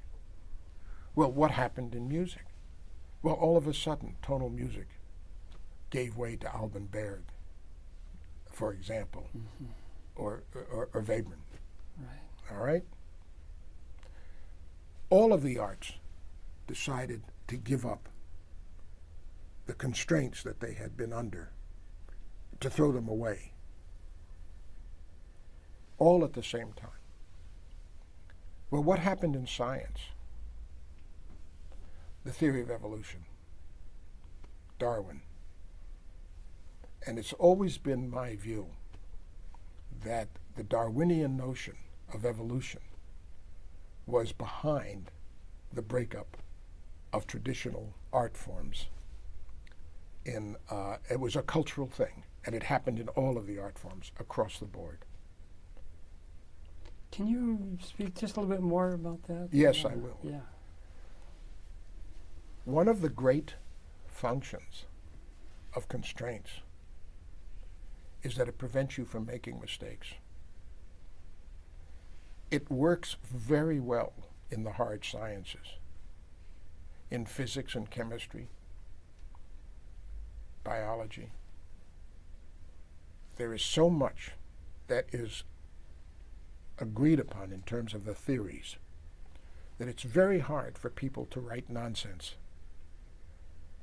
Well, what happened in music? Well, all of a sudden tonal music gave way to Alban Berg, for example, or Webern. Right. All right? All of the arts decided to give up the constraints that they had been under, to throw them away, all at the same time. Well, what happened in science? The theory of evolution, Darwin. And it's always been my view that the Darwinian notion of evolution was behind the breakup of traditional art forms. It was a cultural thing, and it happened in all of the art forms across the board. Can you speak just a little bit more about that? Yes, I will. Yeah. One of the great functions of constraints is that it prevents you from making mistakes. It works very well in the hard sciences, in physics and chemistry, biology. There is so much that is agreed upon in terms of the theories that it's very hard for people to write nonsense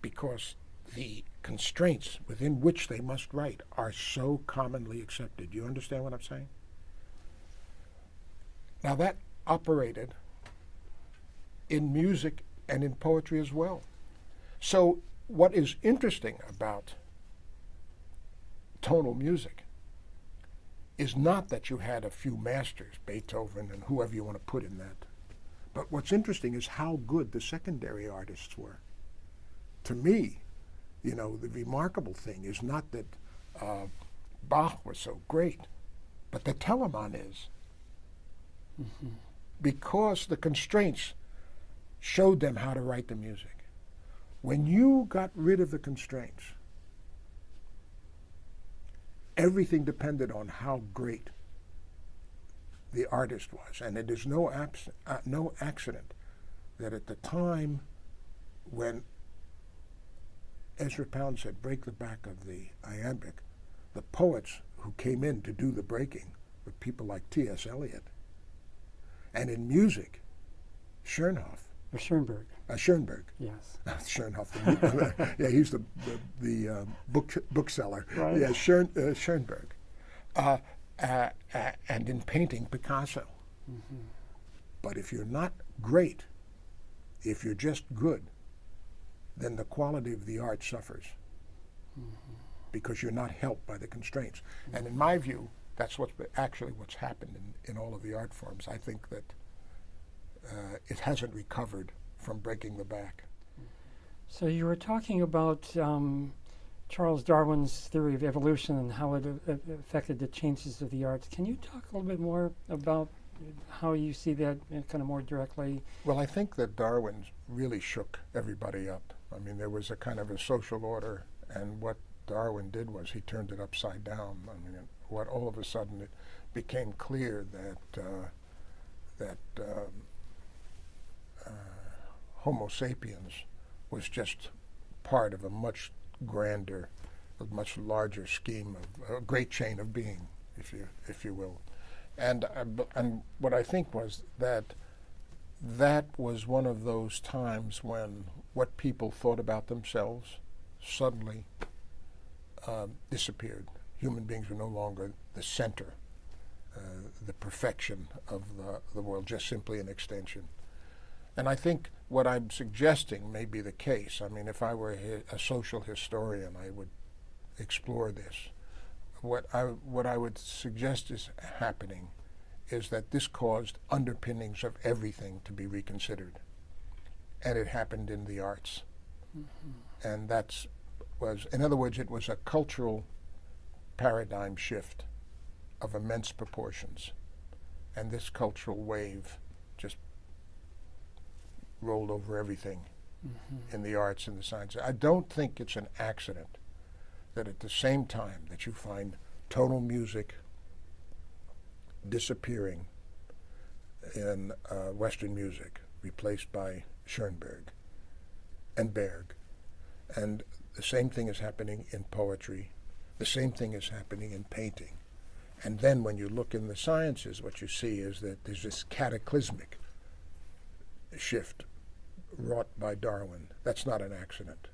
because the constraints within which they must write are so commonly accepted. Do you understand what I'm saying? Now that operated in music and in poetry as well. So what is interesting about tonal music is not that you had a few masters, Beethoven and whoever you want to put in that, but what's interesting is how good the secondary artists were. To me, you know, the remarkable thing is not that Bach was so great, but that Telemann is. Mm-hmm. Because the constraints showed them how to write the music. When you got rid of the constraints, everything depended on how great the artist was. And it is no accident that at the time when Ezra Pound said, break the back of the iambic, the poets who came in to do the breaking were people like T.S. Eliot. And in music, Schoenhoff. Or Schoenberg. Schoenberg. Yes. Schoenhoff. Yeah, he's the bookseller. Right. Yeah, Schoenberg. And in painting, Picasso. Mm-hmm. But if you're not great, if you're just good, then the quality of the art suffers. Mm-hmm. Because you're not helped by the constraints. Mm-hmm. And in my view, that's what's happened in all of the art forms. I think that it hasn't recovered from breaking the back. So you were talking about Charles Darwin's theory of evolution and how it affected the changes of the arts. Can you talk a little bit more about how you see that kind of more directly? Well, I think that Darwin really shook everybody up. I mean, there was a kind of a social order, and what Darwin did was he turned it upside down. I mean, what all of a sudden it became clear that Homo sapiens was just part of a much grander, a much larger scheme of a great chain of being, if you will. And what I think was that was one of those times when what people thought about themselves suddenly disappeared. Human beings were no longer the center, the perfection of the world, just simply an extension. And I think what I'm suggesting may be the case. I mean, if I were a social historian, I would explore this. What I would suggest is happening is that this caused underpinnings of everything to be reconsidered. And it happened in the arts. Mm-hmm. And in other words, it was a cultural paradigm shift of immense proportions. And this cultural wave just rolled over everything in the arts and the sciences. I don't think it's an accident that at the same time that you find tonal music disappearing in Western music, replaced by Schoenberg and Berg, and the same thing is happening in poetry, the same thing is happening in painting. And then when you look in the sciences, what you see is that there's this cataclysmic shift wrought by Darwin. That's not an accident.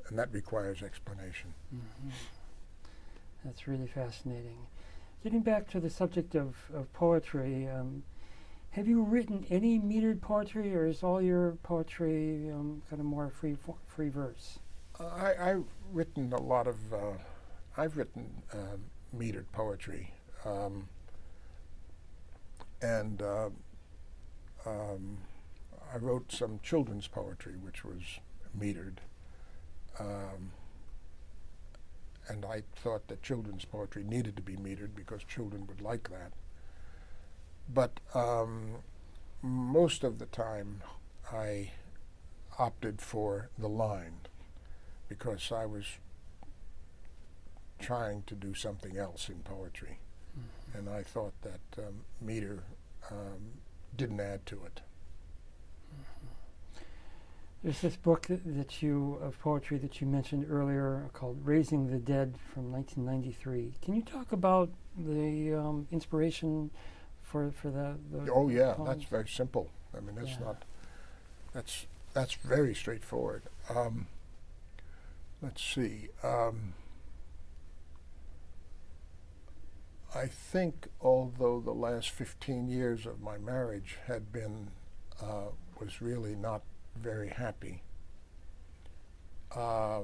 And that requires explanation. Mm-hmm. That's really fascinating. Getting back to the subject of poetry, have you written any metered poetry, or is all your poetry kind of more free verse? I've written a lot of, I've written metered poetry. I wrote some children's poetry, which was metered. And I thought that children's poetry needed to be metered because children would like that. But most of the time I opted for the line because I was trying to do something else in poetry. Mm-hmm. And I thought that meter didn't add to it. There's this book of poetry that you mentioned earlier called Raising the Dead from 1993. Can you talk about the inspiration for the Oh yeah, poems? That's very simple. I mean, that's very straightforward. Let's see. I think although the last 15 years of my marriage had been, was really not very happy, I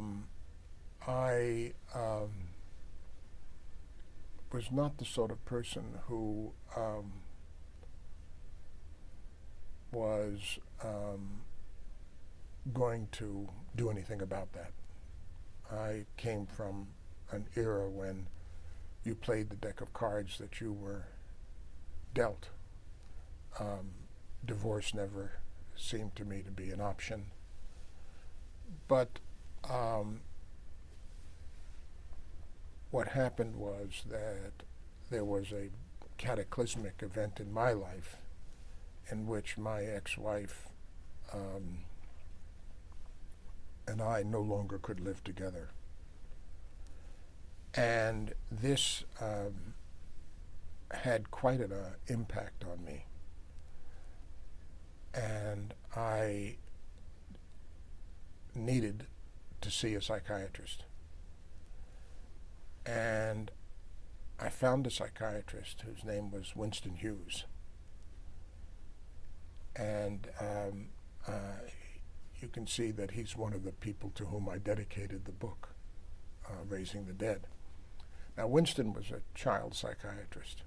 was not the sort of person who was going to do anything about that. I came from an era when you played the deck of cards that you were dealt. Divorce never seemed to me to be an option. But what happened was that there was a cataclysmic event in my life in which my ex-wife and I no longer could live together. And this had quite an impact on me. And I needed to see a psychiatrist. And I found a psychiatrist whose name was Winston Hughes. And you can see that he's one of the people to whom I dedicated the book, Raising the Dead. Now, Winston was a child psychiatrist.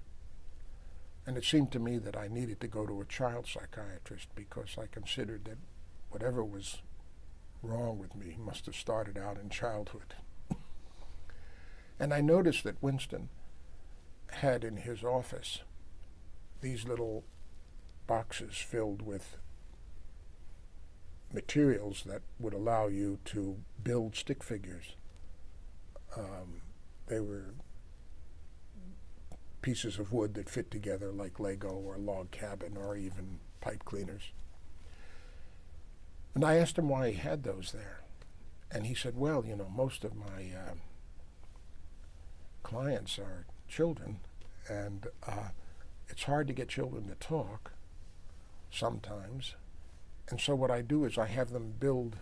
And it seemed to me that I needed to go to a child psychiatrist because I considered that whatever was wrong with me must have started out in childhood. And I noticed that Winston had in his office these little boxes filled with materials that would allow you to build stick figures. They were pieces of wood that fit together like Lego or log cabin or even pipe cleaners. And I asked him why he had those there. And he said, well, you know, most of my clients are children, and it's hard to get children to talk sometimes. And so what I do is I have them build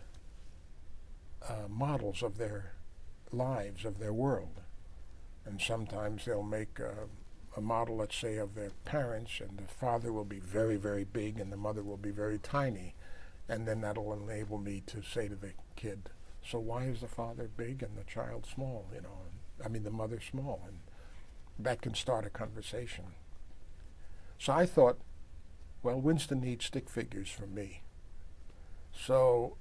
models of their lives, of their world. And sometimes they'll make a model, let's say, of their parents, and the father will be very, very big and the mother will be very tiny. And then that'll enable me to say to the kid, so why is the father big and the child small, you know? I mean, the mother small. And that can start a conversation. So I thought, well, Winston needs stick figures from me. So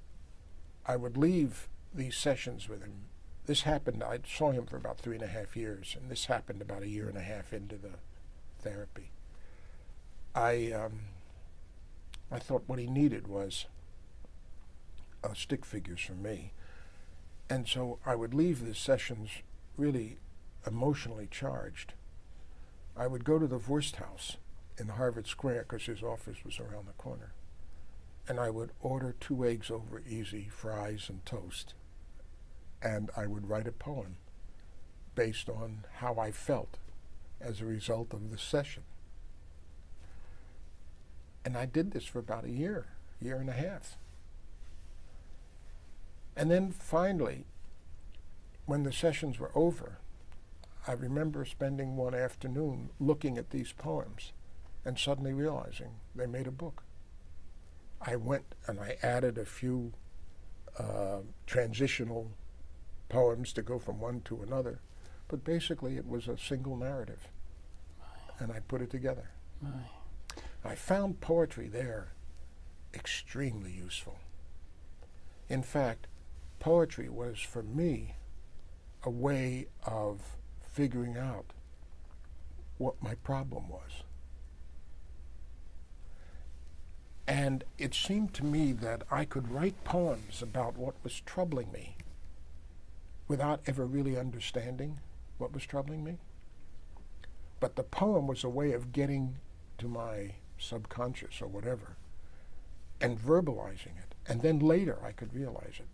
I would leave these sessions with him. This happened, I saw him for about 3.5 years, and this happened about 1.5 years into the therapy. I thought what he needed was stick figures from me. And so I would leave the sessions really emotionally charged. I would go to the Wurst House in Harvard Square because his office was around the corner. And I would order 2 eggs over easy, fries and toast. And I would write a poem based on how I felt as a result of the session. And I did this for about 1.5 years. And then finally, when the sessions were over, I remember spending one afternoon looking at these poems and suddenly realizing they made a book. I went and I added a few transitional poems to go from one to another, but basically it was a single narrative, and I put it together. I found poetry there extremely useful. In fact, poetry was, for me, a way of figuring out what my problem was. And it seemed to me that I could write poems about what was troubling me without ever really understanding what was troubling me. But the poem was a way of getting to my subconscious or whatever and verbalizing it. And then later I could realize it.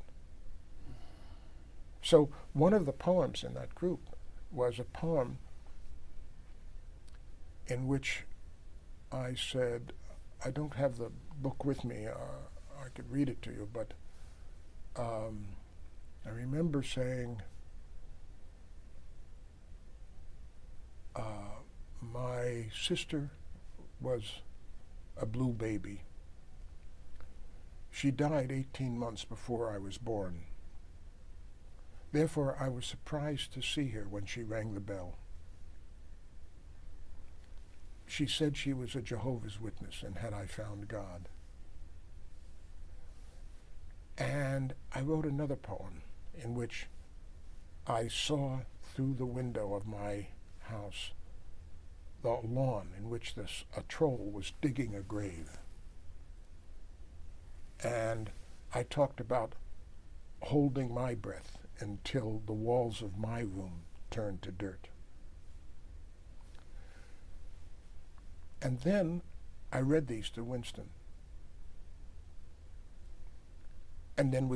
So one of the poems in that group was a poem in which I said, I don't have the book with me, I could read it to you, but I remember saying, my sister was a blue baby. She died 18 months before I was born. Therefore, I was surprised to see her when she rang the bell. She said she was a Jehovah's Witness and had I found God. And I wrote another poem in which I saw through the window of my house the lawn in which a troll was digging a grave. And I talked about holding my breath until the walls of my room turned to dirt. And then I read these to Winston. And then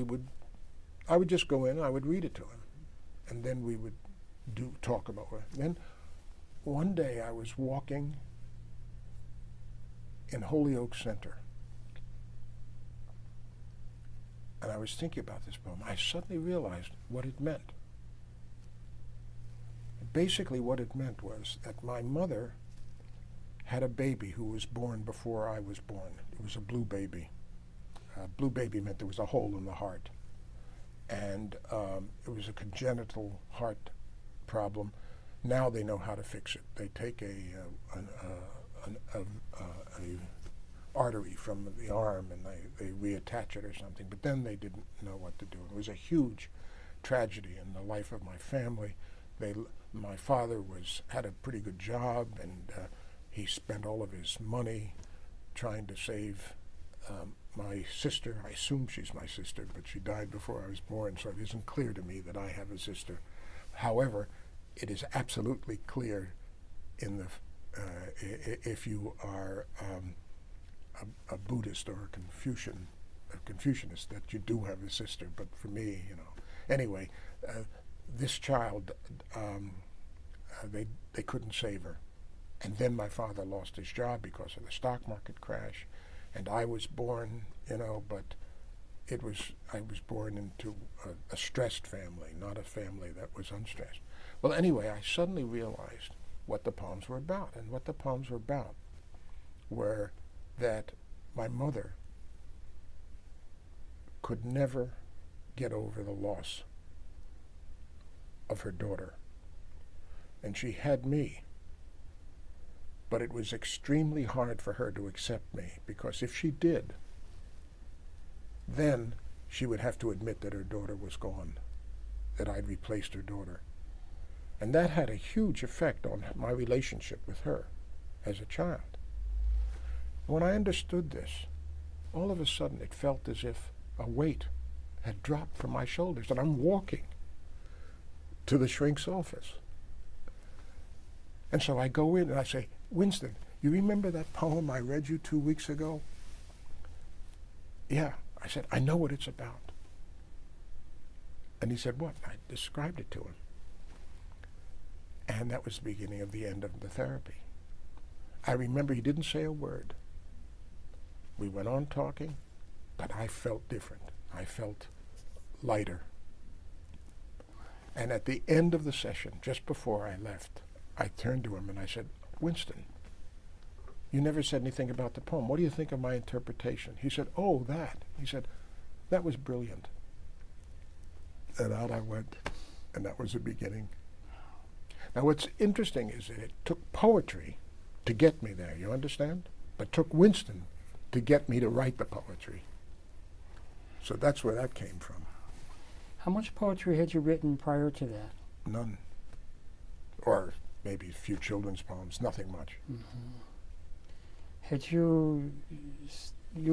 I would just go in and I would read it to him. And then we would talk about it. Then one day I was walking in Holyoke Center. And I was thinking about this poem. I suddenly realized what it meant. Basically what it meant was that my mother had a baby who was born before I was born. It was a blue baby. Blue baby meant there was a hole in the heart. And it was a congenital heart problem. Now they know how to fix it. They take an artery from the arm and they reattach it or something. But then they didn't know what to do. It was a huge tragedy in the life of my family. My father had a pretty good job, and he spent all of his money trying to save my sister. I assume she's my sister, but she died before I was born, so it isn't clear to me that I have a sister. However, it is absolutely clear if you are a Buddhist or a Confucianist, that you do have a sister. But for me, anyway, this child, they couldn't save her. And then my father lost his job because of the stock market crash, and I was born, but I was born into a stressed family, not a family that was unstressed. Well, anyway, I suddenly realized what the poems were about, and what the poems were about were that my mother could never get over the loss of her daughter, and she had me. But it was extremely hard for her to accept me, because if she did, then she would have to admit that her daughter was gone, that I'd replaced her daughter. And that had a huge effect on my relationship with her as a child. When I understood this, all of a sudden it felt as if a weight had dropped from my shoulders, and I'm walking to the shrink's office. And so I go in and I say, "Winston, you remember that poem I read you 2 weeks ago?" "Yeah." I said, "I know what it's about." And he said, "What?" I described it to him. And that was the beginning of the end of the therapy. I remember he didn't say a word. We went on talking, but I felt different. I felt lighter. And at the end of the session, just before I left, I turned to him and I said, "Winston, you never said anything about the poem. What do you think of my interpretation?" He said, "Oh, that." He said, "That was brilliant." And out I went, and that was the beginning. Now what's interesting is that it took poetry to get me there, you understand? But took Winston to get me to write the poetry. So that's where that came from. How much poetry had you written prior to that? None. Or maybe a few children's poems, nothing much. Mm-hmm. Had you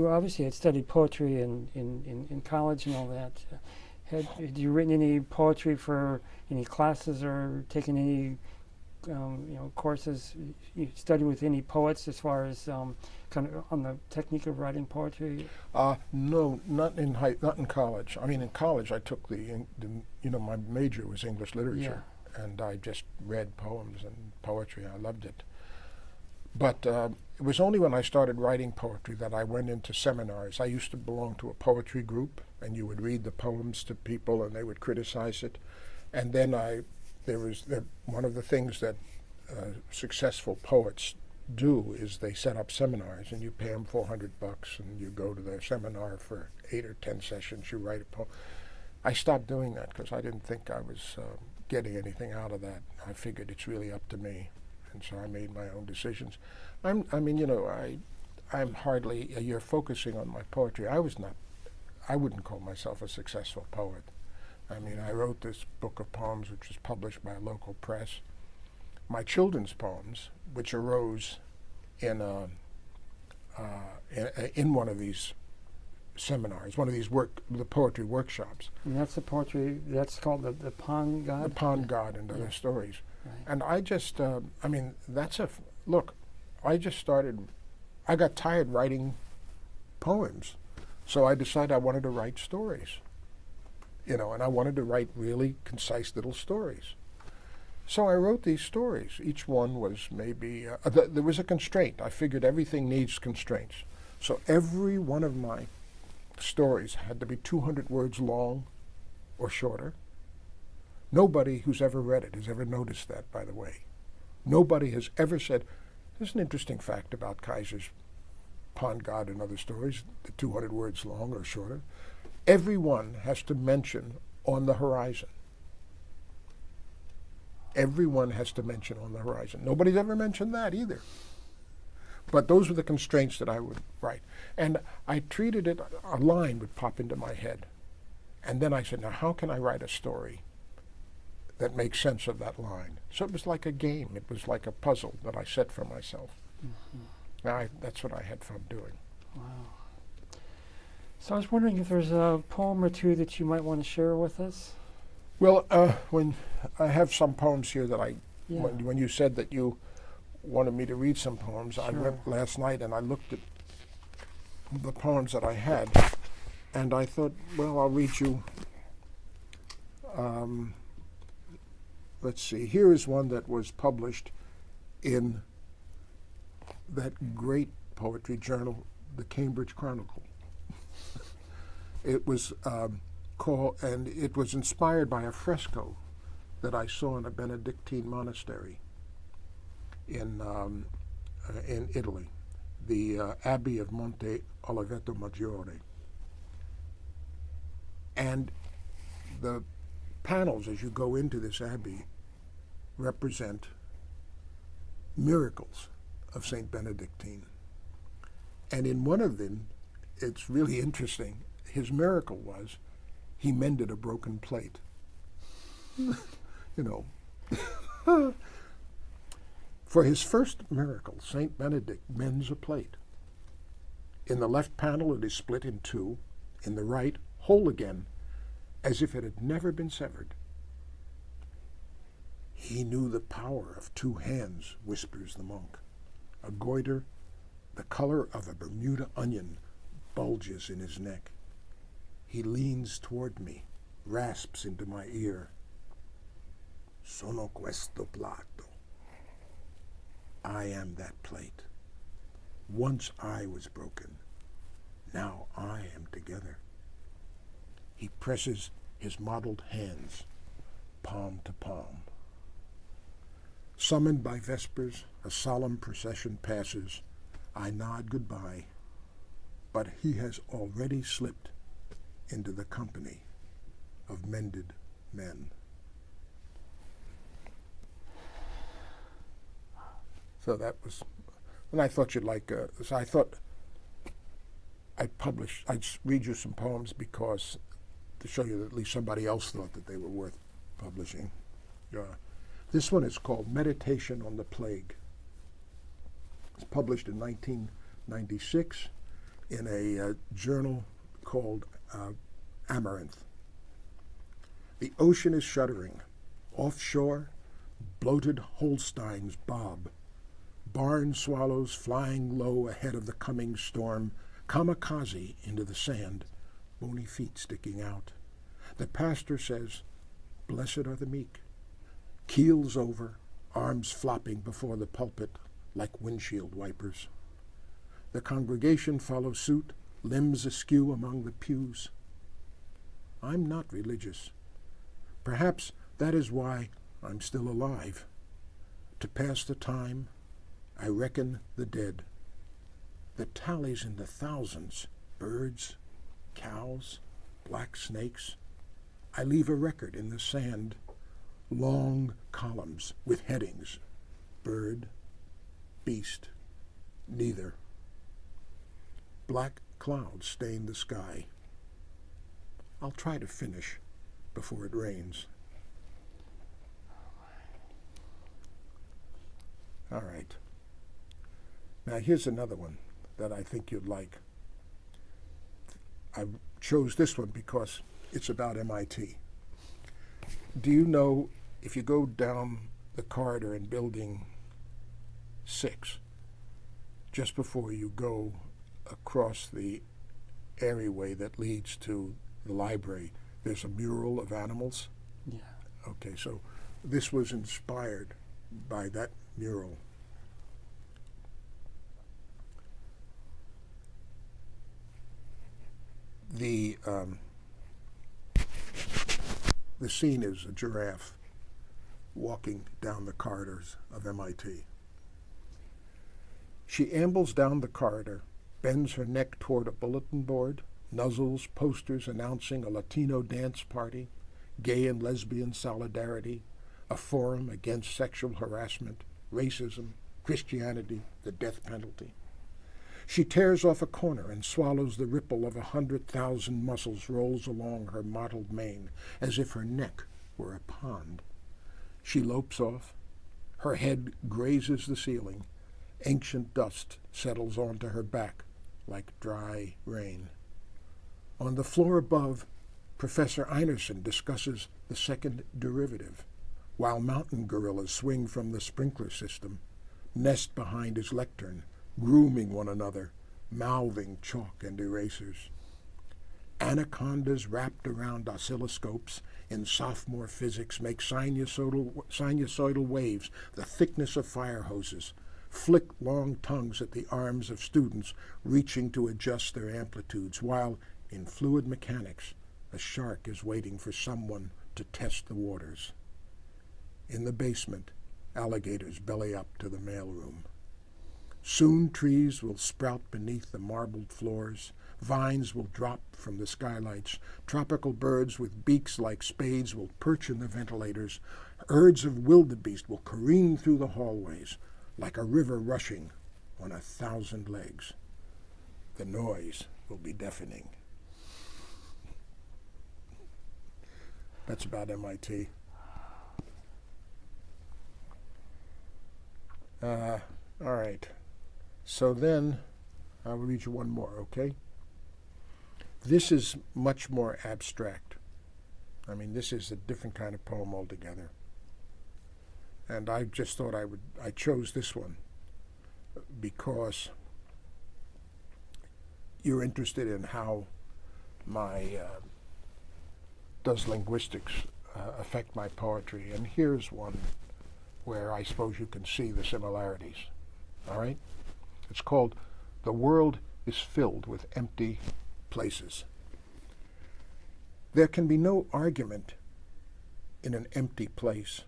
obviously had studied poetry in college and all that. Had you written any poetry for any classes or taken any courses? You studied with any poets as far as kind of on the technique of writing poetry? No, not in college. I mean, in college I took my major was English literature, and I just read poems and poetry. I loved it. But it was only when I started writing poetry that I went into seminars. I used to belong to a poetry group, and you would read the poems to people and they would criticize it. And then one of the things that successful poets do is they set up seminars, and you pay them $400 and you go to their seminar for 8 or 10 sessions, you write a poem. I stopped doing that because I didn't think I was getting anything out of that. I figured it's really up to me. And so I made my own decisions. I'm hardly, you're focusing on my poetry. I wouldn't call myself a successful poet. I mean, I wrote this book of poems which was published by a local press. My children's poems, which arose in one of these seminars, one of these the poetry workshops. And that's the poetry, that's called the Pond God? The Pond God and Other Stories. Right. And I just, look, I just started, I got tired writing poems. So I decided I wanted to write stories, and I wanted to write really concise little stories. So I wrote these stories. Each one was maybe, there was a constraint. I figured everything needs constraints. So every one of my stories had to be 200 words long or shorter. Nobody who's ever read it has ever noticed that, by the way. Nobody has ever said, there's an interesting fact about Kaiser's Pond God and Other Stories, the 200 words long or shorter. Everyone has to mention On the Horizon. Everyone has to mention On the Horizon. Nobody's ever mentioned that either. But those were the constraints that I would write. And I treated it, a line would pop into my head. And then I said, now how can I write a story that makes sense of that line? So it was like a game. It was like a puzzle that I set for myself. Mm-hmm. That's what I had fun doing. Wow. So I was wondering if there's a poem or two that you might want to share with us? Well, when I have some poems here that when you said that you wanted me to read some poems, sure. I went last night and I looked at the poems that I had, and I thought, well, I'll read you. Let's see. Here is one that was published in that great poetry journal, the Cambridge Chronicle. It was called, and it was inspired by a fresco that I saw in a Benedictine monastery in Italy, the Abbey of Monte Oliveto Maggiore. And the panels, as you go into this abbey, represent miracles of Saint Benedictine. And in one of them, it's really interesting, his miracle was he mended a broken plate. For his first miracle, Saint Benedict mends a plate. In the left panel, it is split in two. In the right, whole again, as if it had never been severed. He knew the power of two hands, whispers the monk. A goiter, the color of a Bermuda onion, bulges in his neck. He leans toward me, rasps into my ear. Sono questo plato. I am that plate. Once I was broken. Now I am together. He presses his mottled hands, palm to palm. Summoned by vespers, a solemn procession passes. I nod goodbye, but he has already slipped into the company of mended men. So that was, and I thought you'd like, so I thought I'd read you some poems because, to show you that at least somebody else thought that they were worth publishing. This one is called Meditation on the Plague. It's published in 1996 in a journal called Amaranth. The ocean is shuddering. Offshore, bloated Holsteins bob. Barn swallows flying low ahead of the coming storm, kamikaze into the sand, bony feet sticking out. The pastor says, "Blessed are the meek." Keels over, arms flopping before the pulpit like windshield wipers. The congregation follows suit, limbs askew among the pews. I'm not religious. Perhaps that is why I'm still alive. To pass the time, I reckon the dead. The tally's in the thousands. Birds, cows, black snakes. I leave a record in the sand. Long columns with headings. Bird, beast, neither. Black clouds stain the sky. I'll try to finish before it rains. All right. Now here's another one that I think you'd like. I chose this one because it's about MIT. Do you know, if you go down the corridor in Building 6, just before you go across the areaway that leads to the library, there's a mural of animals? Yeah. Okay, so this was inspired by that mural. The scene is a giraffe walking down the corridors of MIT. She ambles down the corridor, bends her neck toward a bulletin board, nuzzles posters announcing a Latino dance party, gay and lesbian solidarity, a forum against sexual harassment, racism, Christianity, the death penalty. She tears off a corner and swallows the ripple of 100,000 muscles rolls along her mottled mane, as if her neck were a pond. She lopes off. Her head grazes the ceiling. Ancient dust settles onto her back like dry rain. On the floor above, Professor Einerson discusses the second derivative, while mountain gorillas swing from the sprinkler system, nest behind his lectern, grooming one another, mouthing chalk and erasers. Anacondas wrapped around oscilloscopes in sophomore physics make sinusoidal waves the thickness of fire hoses, flick long tongues at the arms of students reaching to adjust their amplitudes, while in fluid mechanics a shark is waiting for someone to test the waters. In the basement, alligators belly up to the mailroom. Soon trees will sprout beneath the marbled floors, vines will drop from the skylights, tropical birds with beaks like spades will perch in the ventilators, herds of wildebeest will careen through the hallways like a river rushing on 1,000 legs. The noise will be deafening. That's about MIT. All right. So then, I'll read you one more, okay? This is much more abstract. I mean, this is a different kind of poem altogether. And I just thought I chose this one because you're interested in how does linguistics affect my poetry. And here's one where I suppose you can see the similarities, all right? It's called The World is Filled with Empty Places. There can be no argument in an empty place.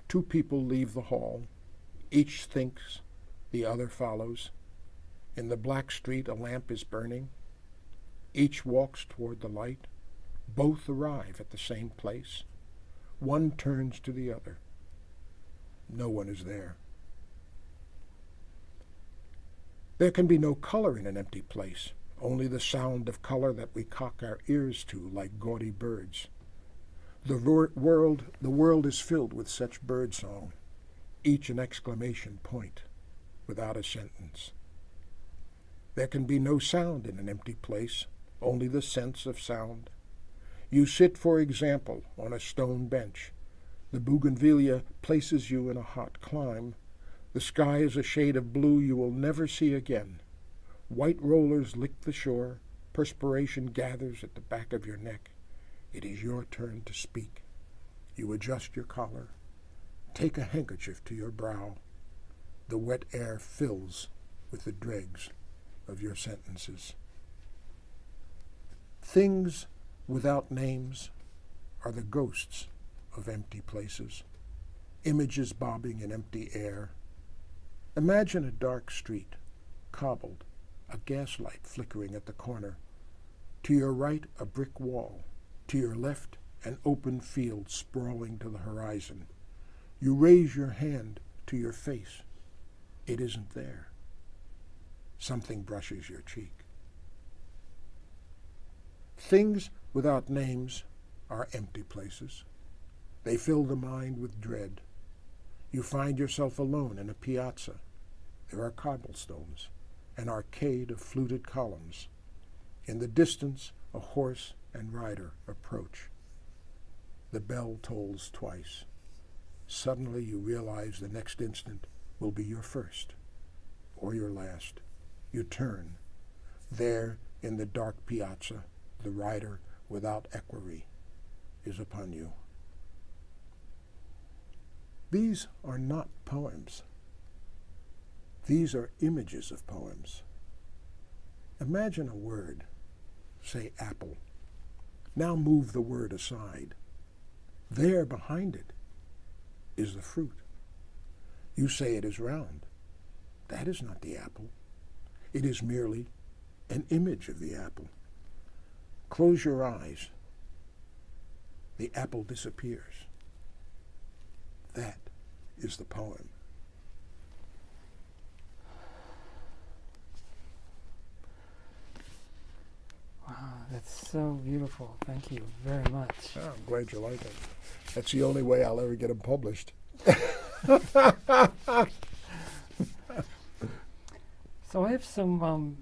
Two people leave the hall. Each thinks, the other follows. In the black street a lamp is burning. Each walks toward the light. Both arrive at the same place. One turns to the other. No one is there. There can be no color in an empty place, only the sound of color that we cock our ears to like gaudy birds. The world is filled with such birdsong, each an exclamation point, without a sentence. There can be no sound in an empty place, only the sense of sound. You sit, for example, on a stone bench. The bougainvillea places you in a hot clime. The sky is a shade of blue you will never see again. White rollers lick the shore. Perspiration gathers at the back of your neck. It is your turn to speak. You adjust your collar. Take a handkerchief to your brow. The wet air fills with the dregs of your sentences. Things without names are the ghosts of empty places, images bobbing in empty air. Imagine a dark street, cobbled, a gaslight flickering at the corner. To your right, a brick wall. To your left, an open field sprawling to the horizon. You raise your hand to your face. It isn't there. Something brushes your cheek. Things without names are empty places. They fill the mind with dread. You find yourself alone in a piazza. There are cobblestones, an arcade of fluted columns. In the distance, a horse and rider approach. The bell tolls twice. Suddenly you realize the next instant will be your first or your last. You turn. There, in the dark piazza, the rider, without equerry, is upon you. These are not poems. These are images of poems. Imagine a word, say apple. Now move the word aside. There behind it is the fruit. You say it is round. That is not the apple. It is merely an image of the apple. Close your eyes. The apple disappears. That is the poem. Wow, that's so beautiful. Thank you very much. Oh, I'm glad you like it. That's the only way I'll ever get them published. So I have some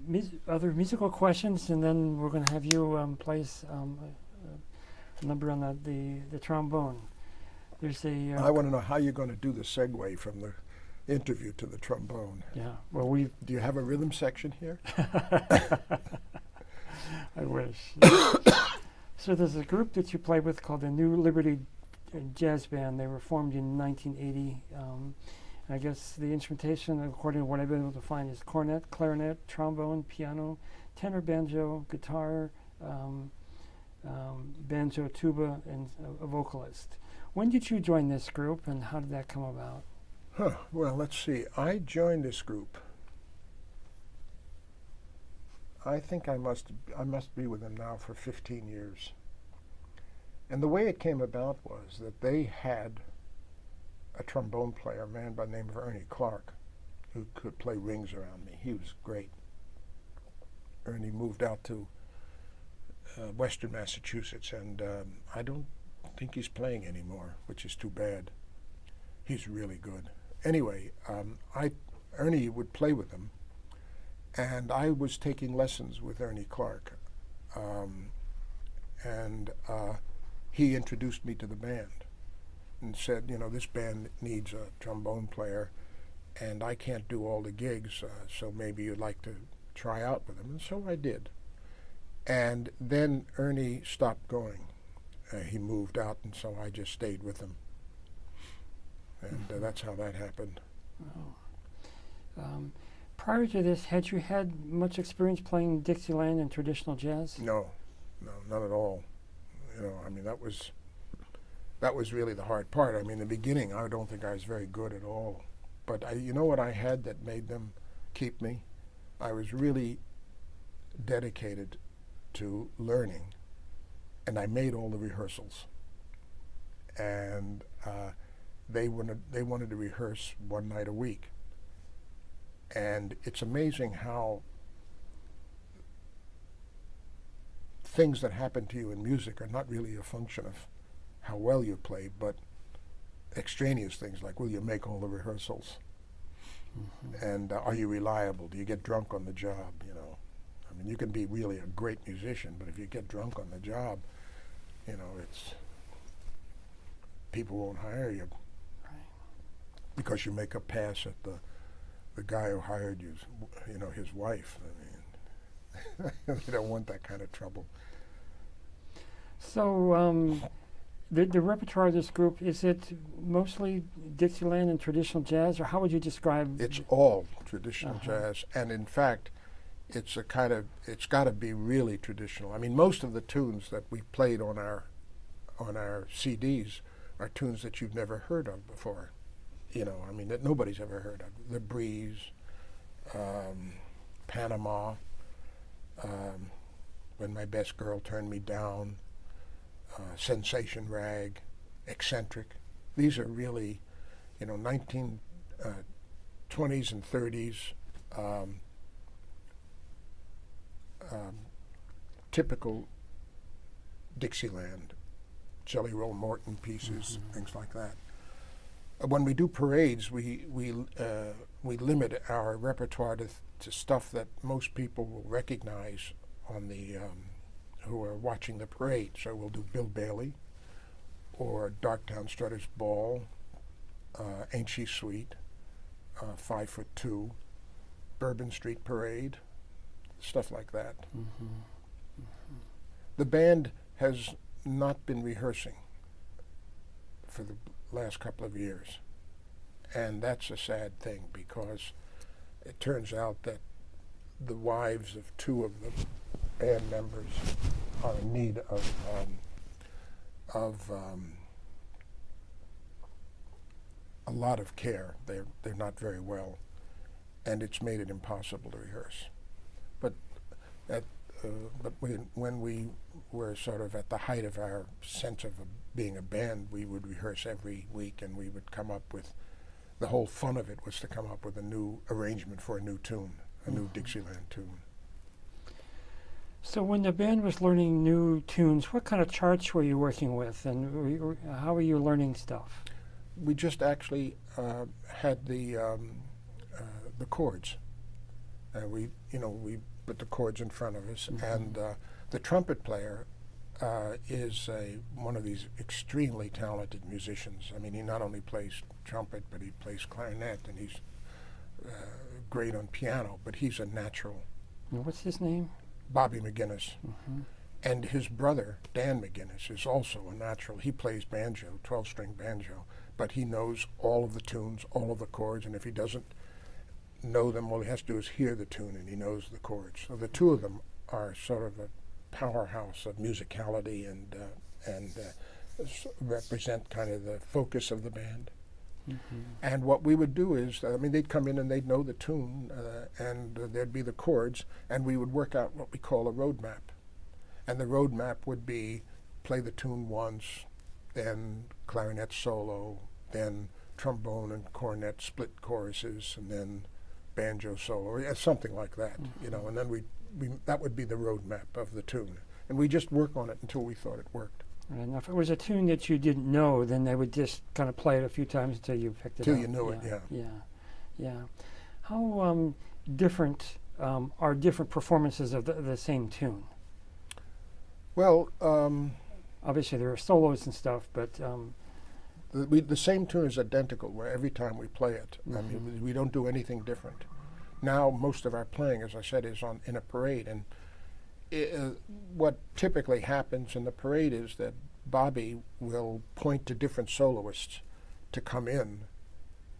other musical questions, and then we're going to have you place a number on the trombone. There's a. I want to know how you're going to do the segue from the interview to the trombone. Yeah. Well, we. Do you have a rhythm section here? I wish. So there's a group that you play with called the New Liberty Jazz Band. They were formed in 1980. I guess the instrumentation, according to what I've been able to find, is cornet, clarinet, trombone, piano, tenor, banjo, guitar, banjo, tuba, and a vocalist. When did you join this group, and how did that come about? Well, let's see. I joined this group. I think I must be with them now for 15 years. And the way it came about was that they had a trombone player, a man by the name of Ernie Clark, who could play rings around me. He was great. Ernie moved out to Western Massachusetts, and I don't think he's playing anymore, which is too bad. He's really good. Anyway, Ernie would play with them, and I was taking lessons with Ernie Clark, and he introduced me to the band and said, you know, this band needs a trombone player, and I can't do all the gigs, so maybe you'd like to try out with them. And so I did. And then Ernie stopped going. He moved out, and so I just stayed with him. And that's how that happened. Oh. Prior to this, had you had much experience playing Dixieland and traditional jazz? No, not at all. You know, I mean, that was really the hard part. I mean, in the beginning, I don't think I was very good at all. But you know what I had that made them keep me? I was really dedicated to learning, and I made all the rehearsals. And they wanted to rehearse one night a week. And it's amazing how things that happen to you in music are not really a function of how well you play, but extraneous things like, will you make all the rehearsals? Mm-hmm. And are you reliable? Do you get drunk on the job? You know, I mean, you can be really a great musician, but if you get drunk on the job, you know, people won't hire you. Right. Because you make a pass at the guy who hired you, you know, his wife. I mean, they don't want that kind of trouble. So the repertoire of this group, is it mostly Dixieland and traditional jazz, or how would you describe? It's all traditional jazz, and in fact, it's got to be really traditional. I mean, most of the tunes that we played on our CDs are tunes that you've never heard of before. You know, I mean, that nobody's ever heard of. The Breeze, Panama, When My Best Girl Turned Me Down, Sensation Rag, Eccentric. These are really, you know, 1920s and 30s typical Dixieland, Jelly Roll Morton pieces, things like that. When we do parades, we limit our repertoire to stuff that most people will recognize on the who are watching the parade. So we'll do Bill Bailey, or Darktown Strutters Ball, Ain't She Sweet, 5'2", Bourbon Street Parade, stuff like that. The band has not been rehearsing for the last couple of years, and that's a sad thing, because it turns out that the wives of two of the band members are in need of a lot of care. They're not very well, and it's made it impossible to rehearse. But when we were sort of at the height of our sense of being a band, we would rehearse every week, and we would come up with, the whole fun of it was to come up with a new arrangement for a new tune, a new Dixieland tune. So when the band was learning new tunes, what kind of charts were you working with, and how were you learning stuff? We just actually had the chords, and we put the chords in front of us, and the trumpet player is one of these extremely talented musicians. I mean, he not only plays trumpet, but he plays clarinet, and he's great on piano, but he's a natural. And what's his name? Bobby McGinnis. And his brother, Dan McGinnis, is also a natural. He plays banjo, 12-string banjo, but he knows all of the tunes, all of the chords, and if he doesn't know them, all he has to do is hear the tune, and he knows the chords. So the two of them are sort of a powerhouse of musicality, and represent kind of the focus of the band. And what we would do is, they'd come in and they'd know the tune, and there'd be the chords, and we would work out what we call a road map. And the road map would be play the tune once, then clarinet solo, then trombone and cornet split choruses, and then banjo solo, or something like that, and then that would be the road map of the tune. And we just work on it until we thought it worked. And if it was a tune that you didn't know, then they would just kind of play it a few times until you picked it up. Till you knew it, yeah. Yeah. How different are different performances of the same tune? Well, obviously there are solos and stuff, but the same tune is identical where every time we play it. I mean, we don't do anything different. Now most of our playing, as I said, is in a parade, and what typically happens in the parade is that Bobby will point to different soloists to come in,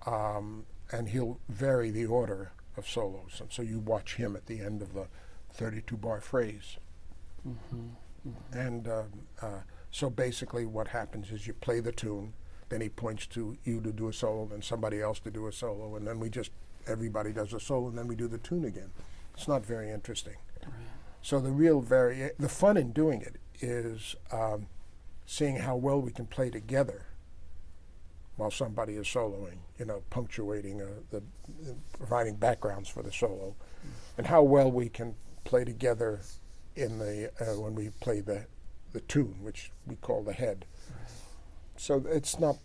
and he'll vary the order of solos, and so you watch him at the end of the 32-bar phrase. And so basically what happens is you play the tune, then he points to you to do a solo, then somebody else to do a solo, and then everybody does a solo, and then we do the tune again. It's not very interesting. Right. So the fun in doing it is seeing how well we can play together while somebody is soloing, punctuating, providing backgrounds for the solo, and how well we can play together in when we play the tune, which we call the head. Right. So that's not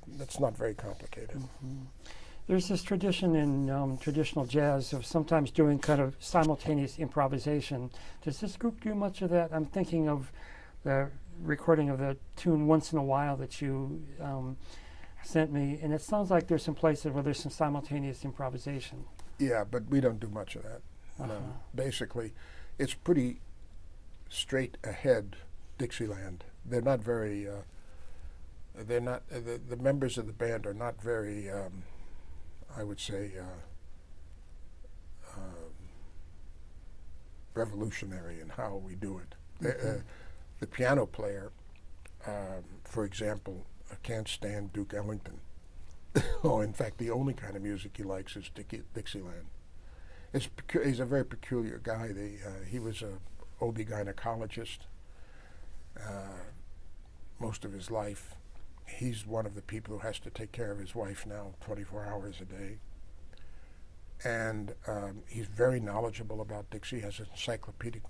very complicated. There's this tradition in traditional jazz of sometimes doing kind of simultaneous improvisation. Does this group do much of that? I'm thinking of the recording of the tune Once in a While that you sent me, and it sounds like there's some places where there's some simultaneous improvisation. Yeah, but we don't do much of that. No. Basically, it's pretty straight ahead Dixieland. They're not very, the members of the band are not very, I would say, revolutionary in how we do it. The piano player, for example, can't stand Duke Ellington. In fact, the only kind of music he likes is Dixieland. He's a very peculiar guy. He was a OB-gynecologist most of his life. He's one of the people who has to take care of his wife now 24 hours a day. And he's very knowledgeable about Dixie, has encyclopedic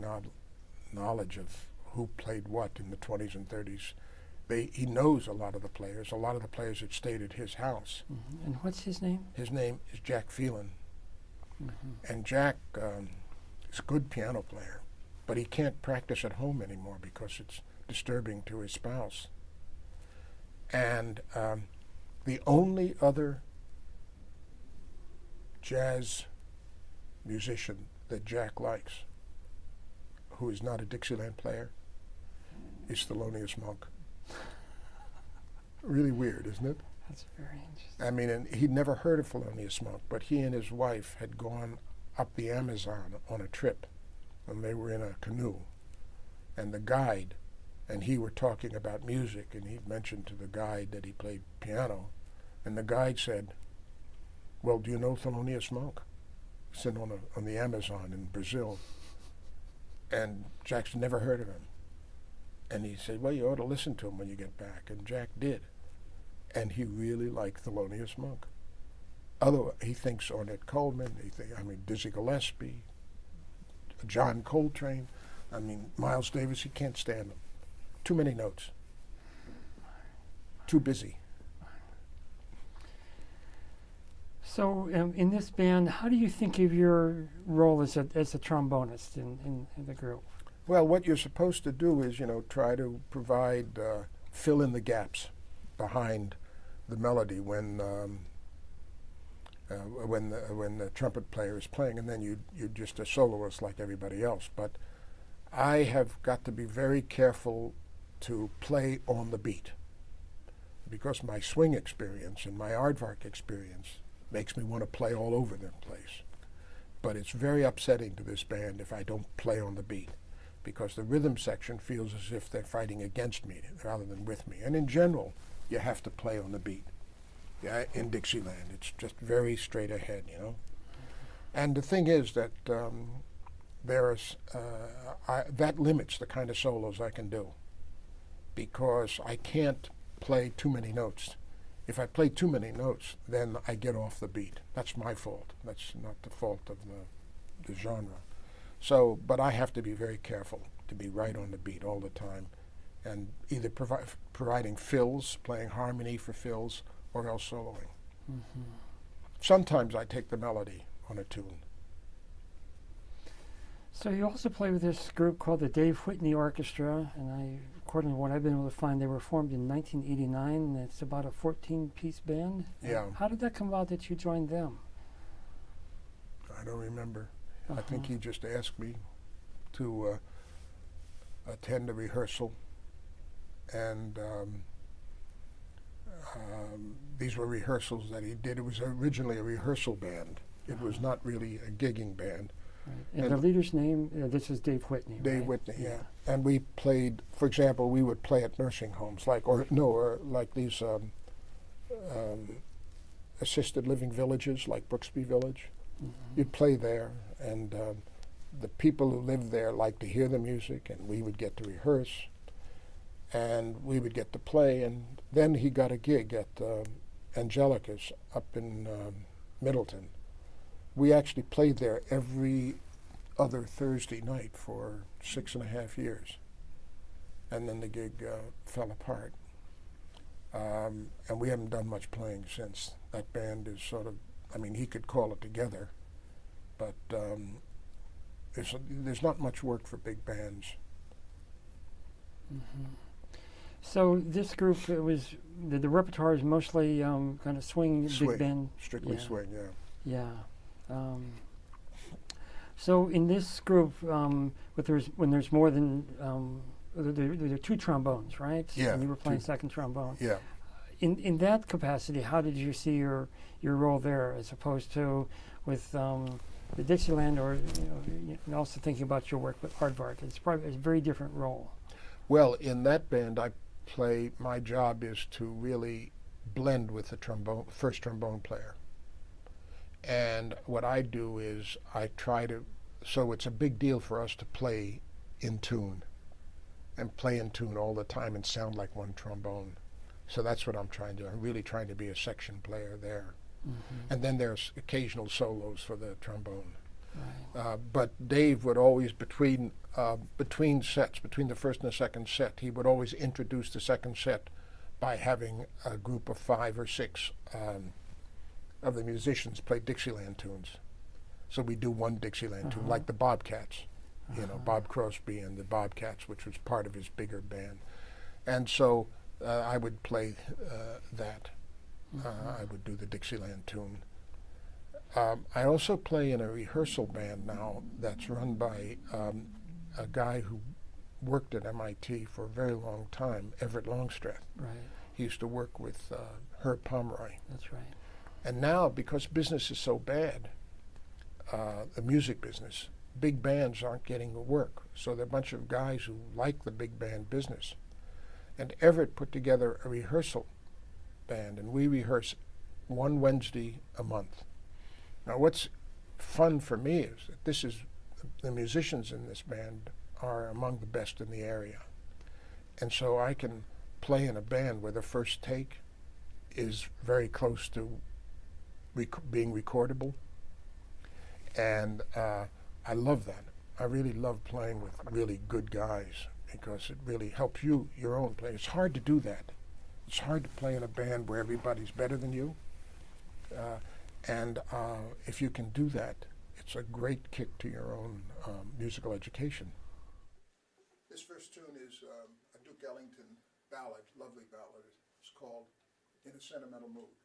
knowledge of who played what in the 20s and 30s. He knows a lot of the players. A lot of the players had stayed at his house. And what's his name? His name is Jack Phelan. And Jack is a good piano player. but he can't practice at home anymore because it's disturbing to his spouse. And the only other jazz musician that Jack likes, who is not a Dixieland player, is Thelonious Monk. Really weird, isn't it? That's very interesting. I mean, and he'd never heard of Thelonious Monk, but he and his wife had gone up the Amazon on a trip, and they were in a canoe. And the guide and he were talking about music, and he mentioned to the guide that he played piano, and the guide said, "Well, do you know Thelonious Monk? He's on the Amazon in Brazil." And Jack's never heard of him. And he said, "Well, you ought to listen to him when you get back." And Jack did. And he really liked Thelonious Monk. He thinks Ornette Coleman, Dizzy Gillespie, John Coltrane, Miles Davis, he can't stand them. Too many notes. Too busy. So in this band, how do you think of your role as a trombonist in the group? Well, what you're supposed to do is, try to provide, fill in the gaps behind the melody when the trumpet player is playing, and then you're just a soloist like everybody else. But I have got to be very careful to play on the beat, because my swing experience and my aardvark experience makes me want to play all over the place. But it's very upsetting to this band if I don't play on the beat, because the rhythm section feels as if they're fighting against me rather than with me. And in general, you have to play on the beat. Yeah, in Dixieland, it's just very straight ahead, And the thing is that that limits the kind of solos I can do, because I can't play too many notes. If I play too many notes, then I get off the beat. That's my fault. That's not the fault of the genre. So, but I have to be very careful to be right on the beat all the time, and either providing fills, playing harmony for fills, or else soloing. Mm-hmm. Sometimes I take the melody on a tune. So you also play with this group called the Dave Whitney Orchestra, and according to what I've been able to find, they were formed in 1989, and it's about a 14-piece band. Yeah. How did that come about that you joined them? I don't remember. I think he just asked me to attend a rehearsal, and these were rehearsals that he did. It was originally a rehearsal band. It was not really a gigging band. Right. And the leader's name, this is Dave Whitney, Dave right? Whitney, yeah. And we played, for example, we would play at nursing homes, like these assisted living villages, like Brooksby Village. Mm-hmm. You'd play there, and the people who lived there liked to hear the music, and we would get to rehearse, and we would get to play. And then he got a gig at Angelica's up in Middleton. We actually played there every other Thursday night for 6.5 years. And then the gig fell apart. And we haven't done much playing since. That band is sort of, he could call it together, but there's not much work for big bands. Mm-hmm. So this group, it was the repertoire is mostly kind of swing, big band. Strictly swing, yeah. Yeah. So in this group, when there's more than there are two trombones, right? Yeah. And you were playing second trombone. Yeah. In that capacity, how did you see your role there, as opposed to with the Dixieland, or and also thinking about your work with aardvark? It's probably a very different role. Well, in that band, my job is to really blend with the first trombone player. And what I do is so it's a big deal for us to play in tune, and play in tune all the time and sound like one trombone. So that's what I'm trying to do. I'm really trying to be a section player there. Mm-hmm. And then there's occasional solos for the trombone. Right. But Dave would always, between sets, between the first and the second set, he would always introduce the second set by having a group of 5 or 6 of the musicians play Dixieland tunes. So we do one Dixieland tune, like the Bobcats. Bob Crosby and the Bobcats, which was part of his bigger band. And so I would play that. I would do the Dixieland tune. I also play in a rehearsal band now that's run by a guy who worked at MIT for a very long time, Everett Longstreth. Right. He used to work with Herb Pomeroy. That's right. And now, because business is so bad, the music business, big bands aren't getting the work. So there are a bunch of guys who like the big band business. And Everett put together a rehearsal band, and we rehearse one Wednesday a month. Now, what's fun for me is that the musicians in this band are among the best in the area. And so I can play in a band where the first take is very close to being recordable. And I love that. I really love playing with really good guys because it really helps your own play. It's hard to do that. It's hard to play in a band where everybody's better than you. And if you can do that, it's a great kick to your own musical education. This first tune is a Duke Ellington ballad, lovely ballad. It's called In a Sentimental Mood.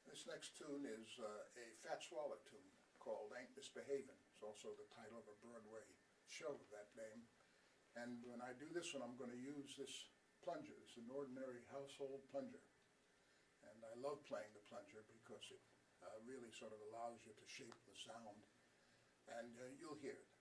This next tune is a Fats Waller tune called Ain't Misbehavin'. It's also the title of a Broadway show of that name. And when I do this one, I'm going to use this plunger. It's an ordinary household plunger. And I love playing the plunger because it really sort of allows you to shape the sound. And you'll hear it.